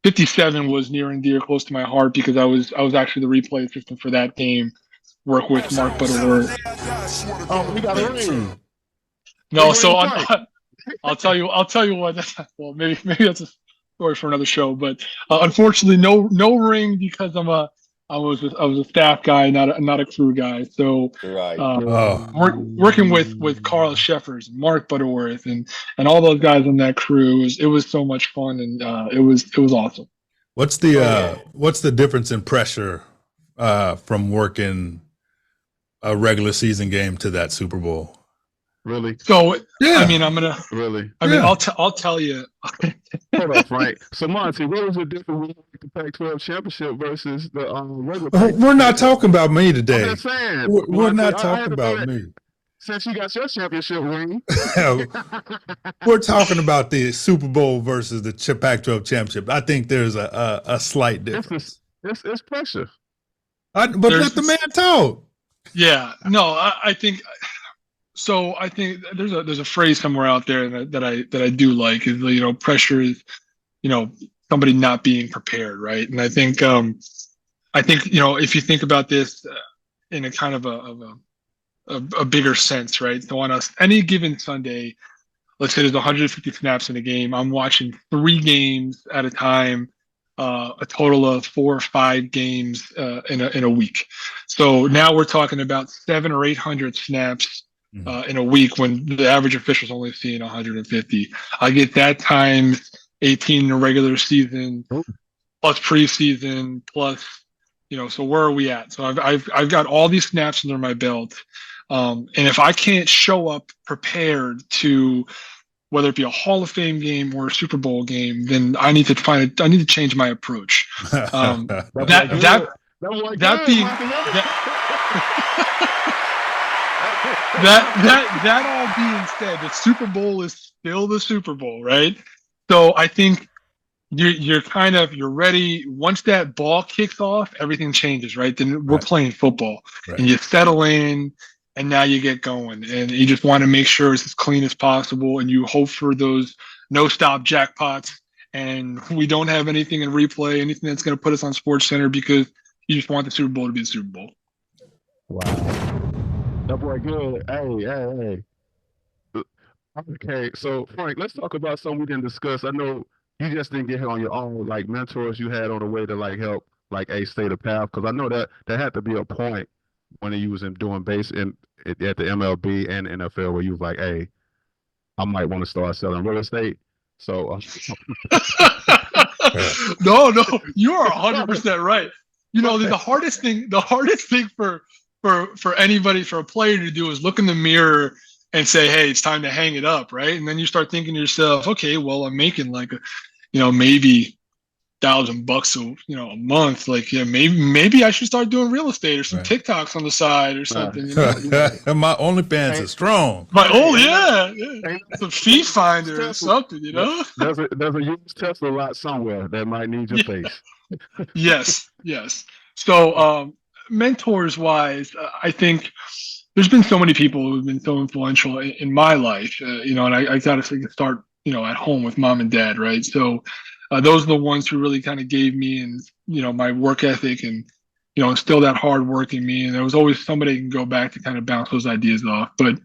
57 was near and dear close to my heart because I was actually the replay assistant for that game. Work with Mark Butterworth. We got a ring. No, so I'll tell you what. Well, maybe that's a story for another show, but unfortunately, no ring because I was a staff guy, not a crew guy. So working with Carl Sheffers, Mark Butterworth, and all those guys on that crew, it was so much fun, and it was awesome. What's the difference in pressure from working a regular season game to that Super Bowl? Really? So yeah. I mean, I'll tell you. Hold on, Frank. So Monty, what was the difference with the Pac-12 championship versus the regular? We're not talking about me today. I'm just saying. We're not talking about me. Since you got your championship ring. We're talking about the Super Bowl versus the Pac-12 championship. I think there's a slight difference. It's pressure. But let the man talk. Yeah. No, I think So I think there's a phrase somewhere out there that I do like is, pressure is, somebody not being prepared, right? And I think if you think about this in a kind of a bigger sense, right? So on any given Sunday, let's say there's 150 snaps in a game. I'm watching 3 games at a time, a total of 4 or 5 games in a week. So now we're talking about 700 or 800 snaps in a week when the average official's only seeing 150. I get that times 18 in the regular season, plus preseason, plus So where are we at? So I've got all these snaps under my belt, and if I can't show up prepared to whether it be a Hall of Fame game or a Super Bowl game, then I need to change my approach. That all being said, the Super Bowl is still the Super Bowl, right? So I think you're ready. Once that ball kicks off, everything changes, right? Then we're playing football, and you settle in, and now you get going, and you just want to make sure it's as clean as possible, and you hope for those no-stop jackpots. And we don't have anything in replay, anything that's going to put us on Sports Center, because you just want the Super Bowl to be the Super Bowl. Wow, that boy good. Hey. Okay, so Frank, let's talk about something we didn't discuss. I know you just didn't get here on your own, like mentors you had on the way to like help like stay the path, because I know that there had to be a point when you was doing base at the MLB and NFL where you was like, hey, I might want to start selling real estate. So no, you are 100% right. The hardest thing for anybody, for a player to do, is look in the mirror and say, hey, it's time to hang it up, right? And then you start thinking to yourself, okay, well, I'm making like maybe $1,000 a month. Like, maybe I should start doing real estate or some TikToks on the side or something. My OnlyFans is strong. Some fee finder or something. There's a used Tesla lot somewhere that might need your face. Yes. So mentors wise, I think there's been so many people who've been so influential in my life, and I got to start, at home with mom and dad, right? So those are the ones who really kind of gave me and my work ethic and instilled that hard work in me. And there was always somebody I can go back to kind of bounce those ideas off. But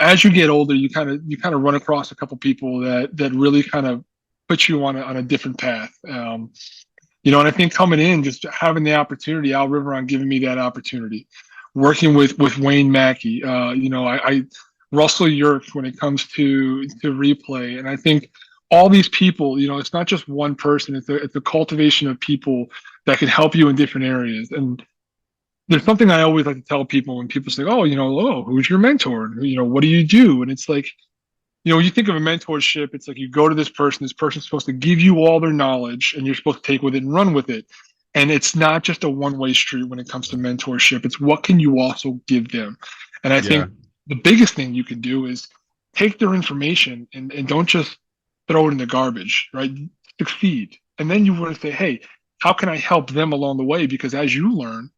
as you get older, you kind of run across a couple people that really kind of put you on a different path. And I think coming in, just having the opportunity, Al Riveron giving me that opportunity, working with Wayne Mackey, I Russell Yerk when it comes to replay, and I think all these people, it's not just one person; it's a cultivation of people that can help you in different areas. And there's something I always like to tell people when people say, "Oh, who's your mentor? What do you do?" And it's like, you think of a mentorship, it's like you go to this person's supposed to give you all their knowledge, and you're supposed to take with it and run with it. And it's not just a one-way street when it comes to mentorship. It's what can you also give them? And I think the biggest thing you can do is take their information and don't just throw it in the garbage, right? Succeed. And then you want to say, hey, how can I help them along the way? Because as you learn,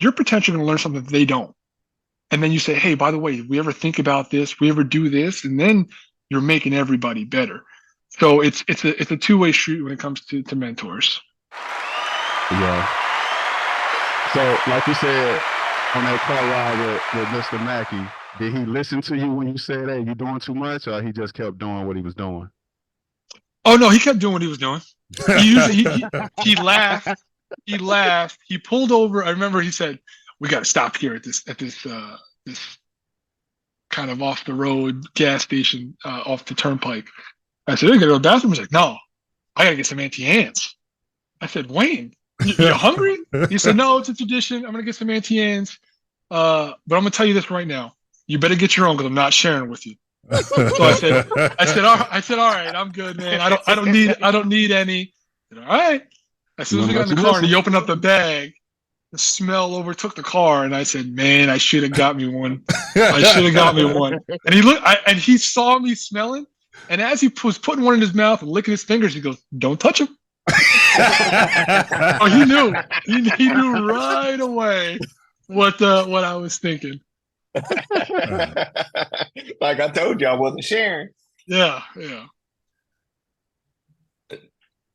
you're potentially going to learn something that they don't. And then you say, hey, by the way, we ever think about this? We ever do this? And then you're making everybody better. So it's a two-way street when it comes to mentors. Yeah. So like you said on that car ride with Mr. Mackey, did he listen to you when you said, hey, you're doing too much, or he just kept doing what he was doing? Oh no, he kept doing what he was doing. He laughed. He laughed. He pulled over. I remember he said, "We got to stop here at this kind of off the road gas station off the turnpike." I said, "You gotta go to the bathroom." He's like, "No, I gotta get some Auntie Anne's." I said, "Wayne, you hungry?" He said, "No, it's a tradition. I'm gonna get some Auntie Anne's, but I'm gonna tell you this right now. You better get your own because I'm not sharing with you." So I said, all right, I'm good, man. I don't need any. I said, all right. As soon as we got in the car and he opened up the bag, the smell overtook the car, and I said, man, I should have got me one. And he looked, and he saw me smelling, and as he was putting one in his mouth and licking his fingers, he goes, "Don't touch him." Oh, he knew right away what I was thinking. Like I told you, I wasn't sharing. Yeah.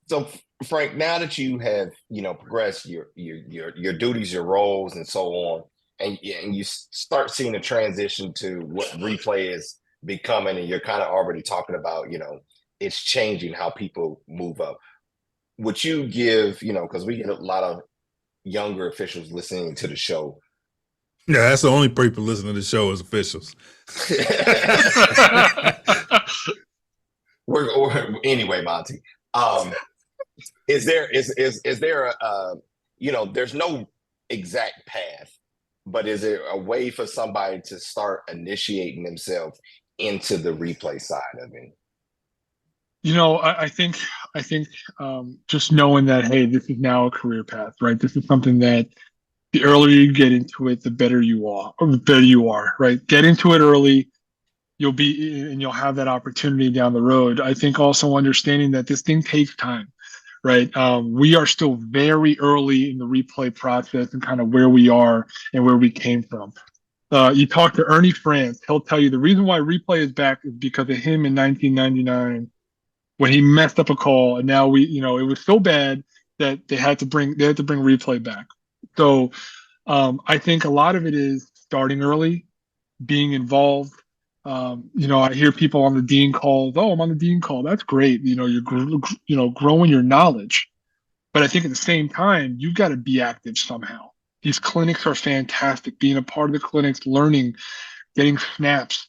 So, Frank, now that you have progressed your duties, your roles, and so on, and you start seeing a transition to what replay is becoming, and you're kind of already talking about it's changing how people move up. Would you give because we get a lot of younger officials listening to the show. Yeah, that's the only people listening to the show is officials. Anyway, Monty. Is there a there's no exact path, but is there a way for somebody to start initiating themselves into the replay side of it? I think just knowing that, hey, this is now a career path, right? This is something that the earlier you get into it, the better you are, right? Get into it early, you'll have that opportunity down the road. I think also understanding that this thing takes time, right? We are still very early in the replay process and kind of where we are and where we came from. You talk to Ernie France, he'll tell you the reason why replay is back is because of him in 1999 when he messed up a call, and now it was so bad that they had to bring replay back. So I think a lot of it is starting early, being involved. I hear people on the dean calls. Oh, I'm on the dean call. That's great. You're growing your knowledge, but I think at the same time you've got to be active somehow. These clinics are fantastic. Being a part of the clinics, learning, getting snaps.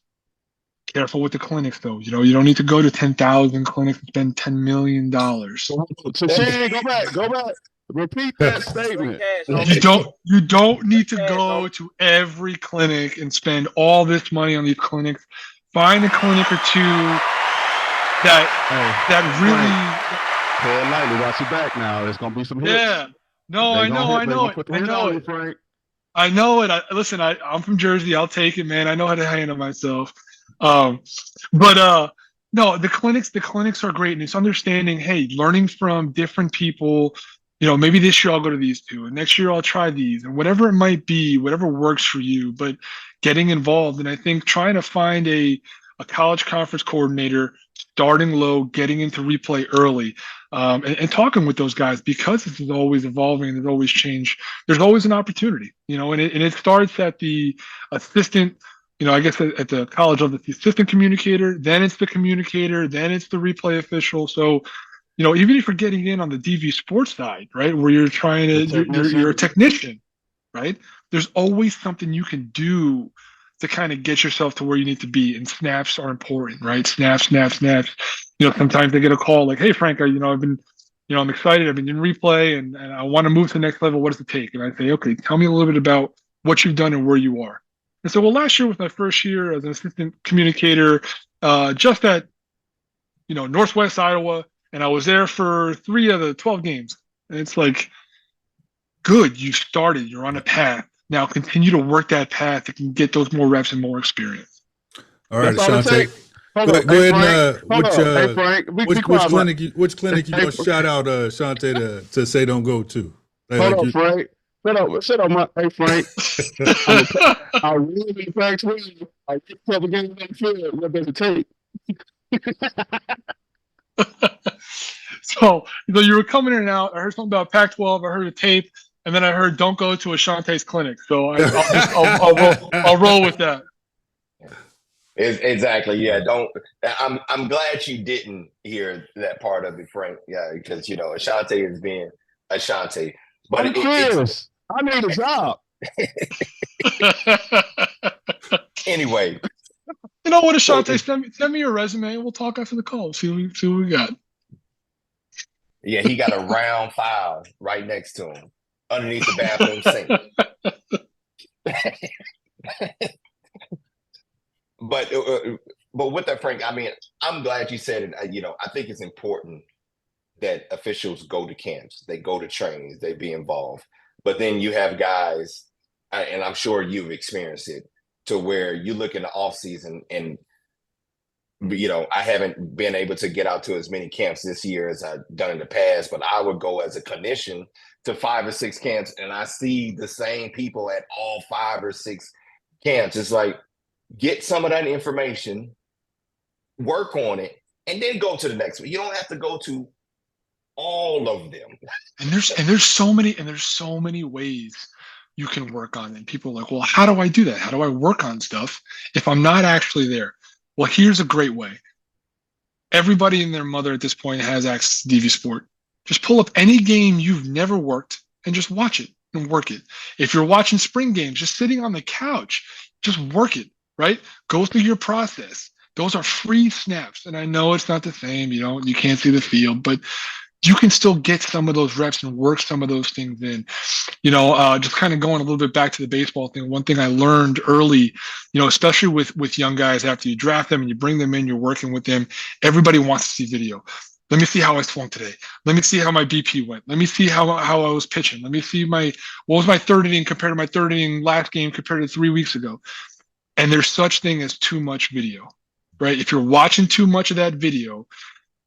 Careful with the clinics, though. You don't need to go to 10,000 clinics and spend $10 million. So go back. Repeat that statement. You don't need to go to every clinic and spend all this money on these clinics. Find a clinic or two that really. Play it lightly. Watch your back now. There's gonna be some hits. Yeah. No, I know it. Listen, I'm from Jersey. I'll take it, man. I know how to handle myself. No, the clinics are great, and it's understanding, hey, learning from different people. Maybe this year I'll go to these two, and next year I'll try these, and whatever it might be, whatever works for you. But getting involved, and I think trying to find a college conference coordinator, starting low, getting into replay early, and talking with those guys, because this is always evolving. There's always change. There's always an opportunity, and it starts at the assistant. I guess at the college level, the assistant communicator, then it's the communicator, then it's the replay official. So, even if you're getting in on the DV sports side, right, where you're trying to, you're a technician, right? There's always something you can do to kind of get yourself to where you need to be. And snaps are important, right? Snaps. Sometimes they get a call like, hey, Frank, I've been, I'm excited. I've been in replay and I want to move to the next level. What does it take? And I say, okay, tell me a little bit about what you've done and where you are. And so, last year was my first year as an assistant communicator, just at, Northwest Iowa, and I was there for 3 of the 12 games. And it's like, good, you started, you're on a path. Now continue to work that path that can get those more reps and more experience. All right, Ashante. Go ahead and which clinic you gonna shout out Ashante to say don't go to? Hold on, Frank. Shut up, hey Frank. I really thanks me. I get a couple games on the field. What does it take? So, you were coming in and out. I heard something about Pac-12. I heard a tape, and then I heard don't go to Ashante's clinic. So I'll roll with that. Exactly. Yeah. I'm glad you didn't hear that part of it, Frank. Yeah, because Ashante is being Ashante. But I'm curious. I need a job. Anyway. You know what, Ashante? Send me your resume and we'll talk after the call. See what we got. Yeah, he got a round file right next to him, underneath the bathroom sink. But with that, Frank, I mean, I'm glad you said it. I think it's important that officials go to camps, they go to trainings, they be involved. But then you have guys, and I'm sure you've experienced it, to where you look in the off season and I haven't been able to get out to as many camps this year as I've done in the past, but I would go as a clinician to 5 or 6 camps and I see the same people at all 5 or 6 camps. It's like, get some of that information, work on it, and then go to the next one. You don't have to go to all of them. And there's so many ways you can work on it. And people are like, well, how do I do that? How do I work on stuff if I'm not actually there? Well, here's a great way. Everybody and their mother at this point has access to DV Sport. Just pull up any game you've never worked and just watch it and work it. If you're watching spring games, just sitting on the couch, just work it, right? Go through your process. Those are free snaps. And I know it's not the same. You can't see the field, but you can still get some of those reps and work some of those things in. Just kind of going a little bit back to the baseball thing. One thing I learned early, especially with young guys, after you draft them and you bring them in, you're working with them, everybody wants to see video. Let me see how I swung today. Let me see how my BP went. Let me see how I was pitching. Let me see what was my third inning compared to my third inning last game compared to 3 weeks ago. And there's such thing as too much video, right? If you're watching too much of that video,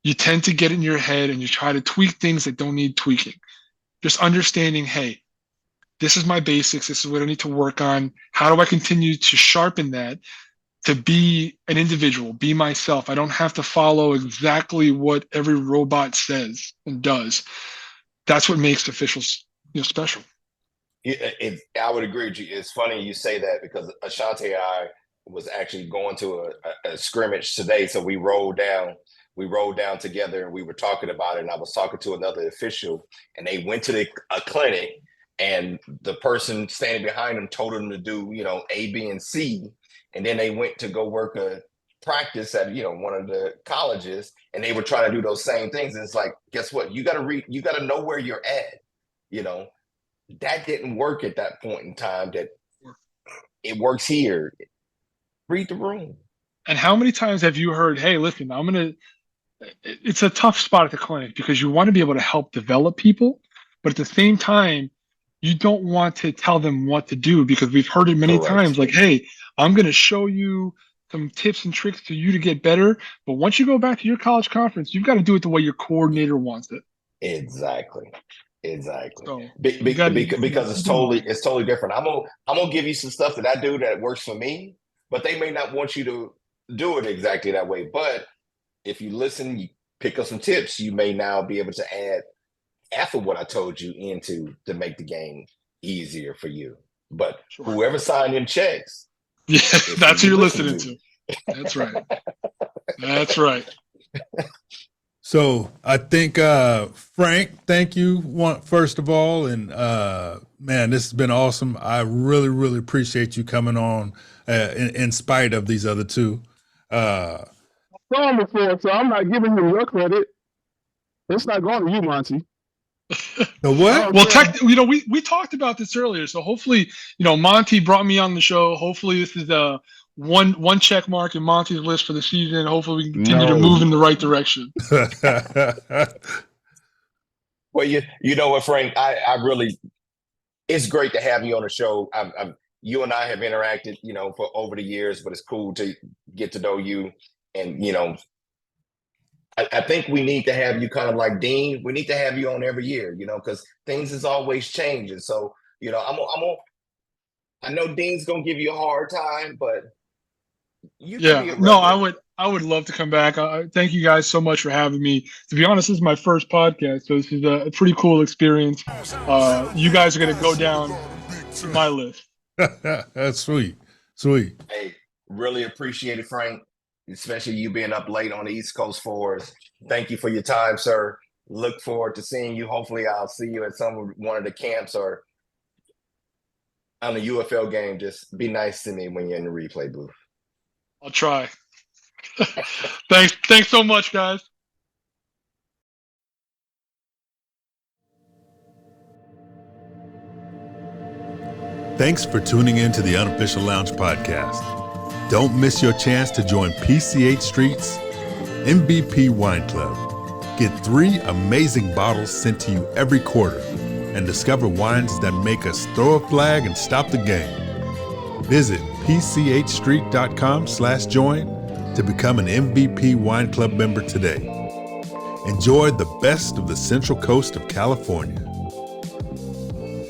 you tend to get in your head and you try to tweak things that don't need tweaking. Just understanding, hey, this is my basics. This is what I need to work on. How do I continue to sharpen that to be an individual, be myself? I don't have to follow exactly what every robot says and does. That's what makes officials special. I would agree with you. It's funny you say that because Ashante and I was actually going to a scrimmage today. So we rolled down together and we were talking about it. And I was talking to another official and they went to a clinic and the person standing behind them told them to do, A, B, and C. And then they went to go work a practice at, one of the colleges and they were trying to do those same things. And it's like, guess what? You got to know where you're at. That didn't work at that point in time. That it works here. Read the room. And how many times have you heard, hey, listen, it's a tough spot at the clinic because you want to be able to help develop people, but at the same time, you don't want to tell them what to do because we've heard it many times like, hey, I'm going to show you some tips and tricks for you to get better. But once you go back to your college conference, you've got to do it the way your coordinator wants it. Exactly. So because it's totally different. I'm gonna give you some stuff that I do that works for me, but they may not want you to do it exactly that way. But if you listen, you pick up some tips, you may now be able to add half of what I told you into to make the game easier for you. But whoever signed in checks, that's who you're listening to. That's right. That's right. So I think, Frank, thank you first of all. And man, this has been awesome. I really, really appreciate you coming on in spite of these other two. I've gone before, so I'm not giving you your credit. It's not going to you, Monty. The what? Well, we talked about this earlier. So hopefully, Monty brought me on the show. Hopefully this is one check mark in Monty's list for the season. Hopefully we can continue to move in the right direction. Well, you know what, Frank, I really, it's great to have you on the show. You and I have interacted, for over the years, but it's cool to get to know you. And, I think we need to have you kind of like Dean. We need to have you on every year, because things is always changing. So, I know Dean's going to give you a hard time, but I would love to come back. Thank you guys so much for having me. To be honest, this is my first podcast, so this is a pretty cool experience. You guys are going to go down my list. That's sweet. Hey, really appreciate it, Frank, especially you being up late on the East Coast for us. Thank you for your time, sir. Look forward to seeing you. Hopefully I'll see you at one of the camps or on the UFL game. Just be nice to me when you're in the replay booth. I'll try. Thanks so much, guys. Thanks for tuning in to the Unofficial Lounge podcast. Don't miss your chance to join PCH Street's MVP Wine Club. Get 3 amazing bottles sent to you every quarter and discover wines that make us throw a flag and stop the game. Visit pchstreet.com/join to become an MVP Wine Club member today. Enjoy the best of the Central Coast of California.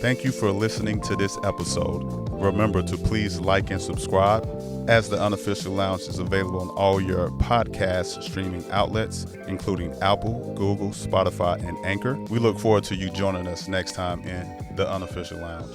Thank you for listening to this episode. remember to please like and subscribe, as the Unofficial Lounge is available on all your podcast streaming outlets, including Apple, Google, Spotify, and Anchor. We look forward to you joining us next time in the Unofficial Lounge.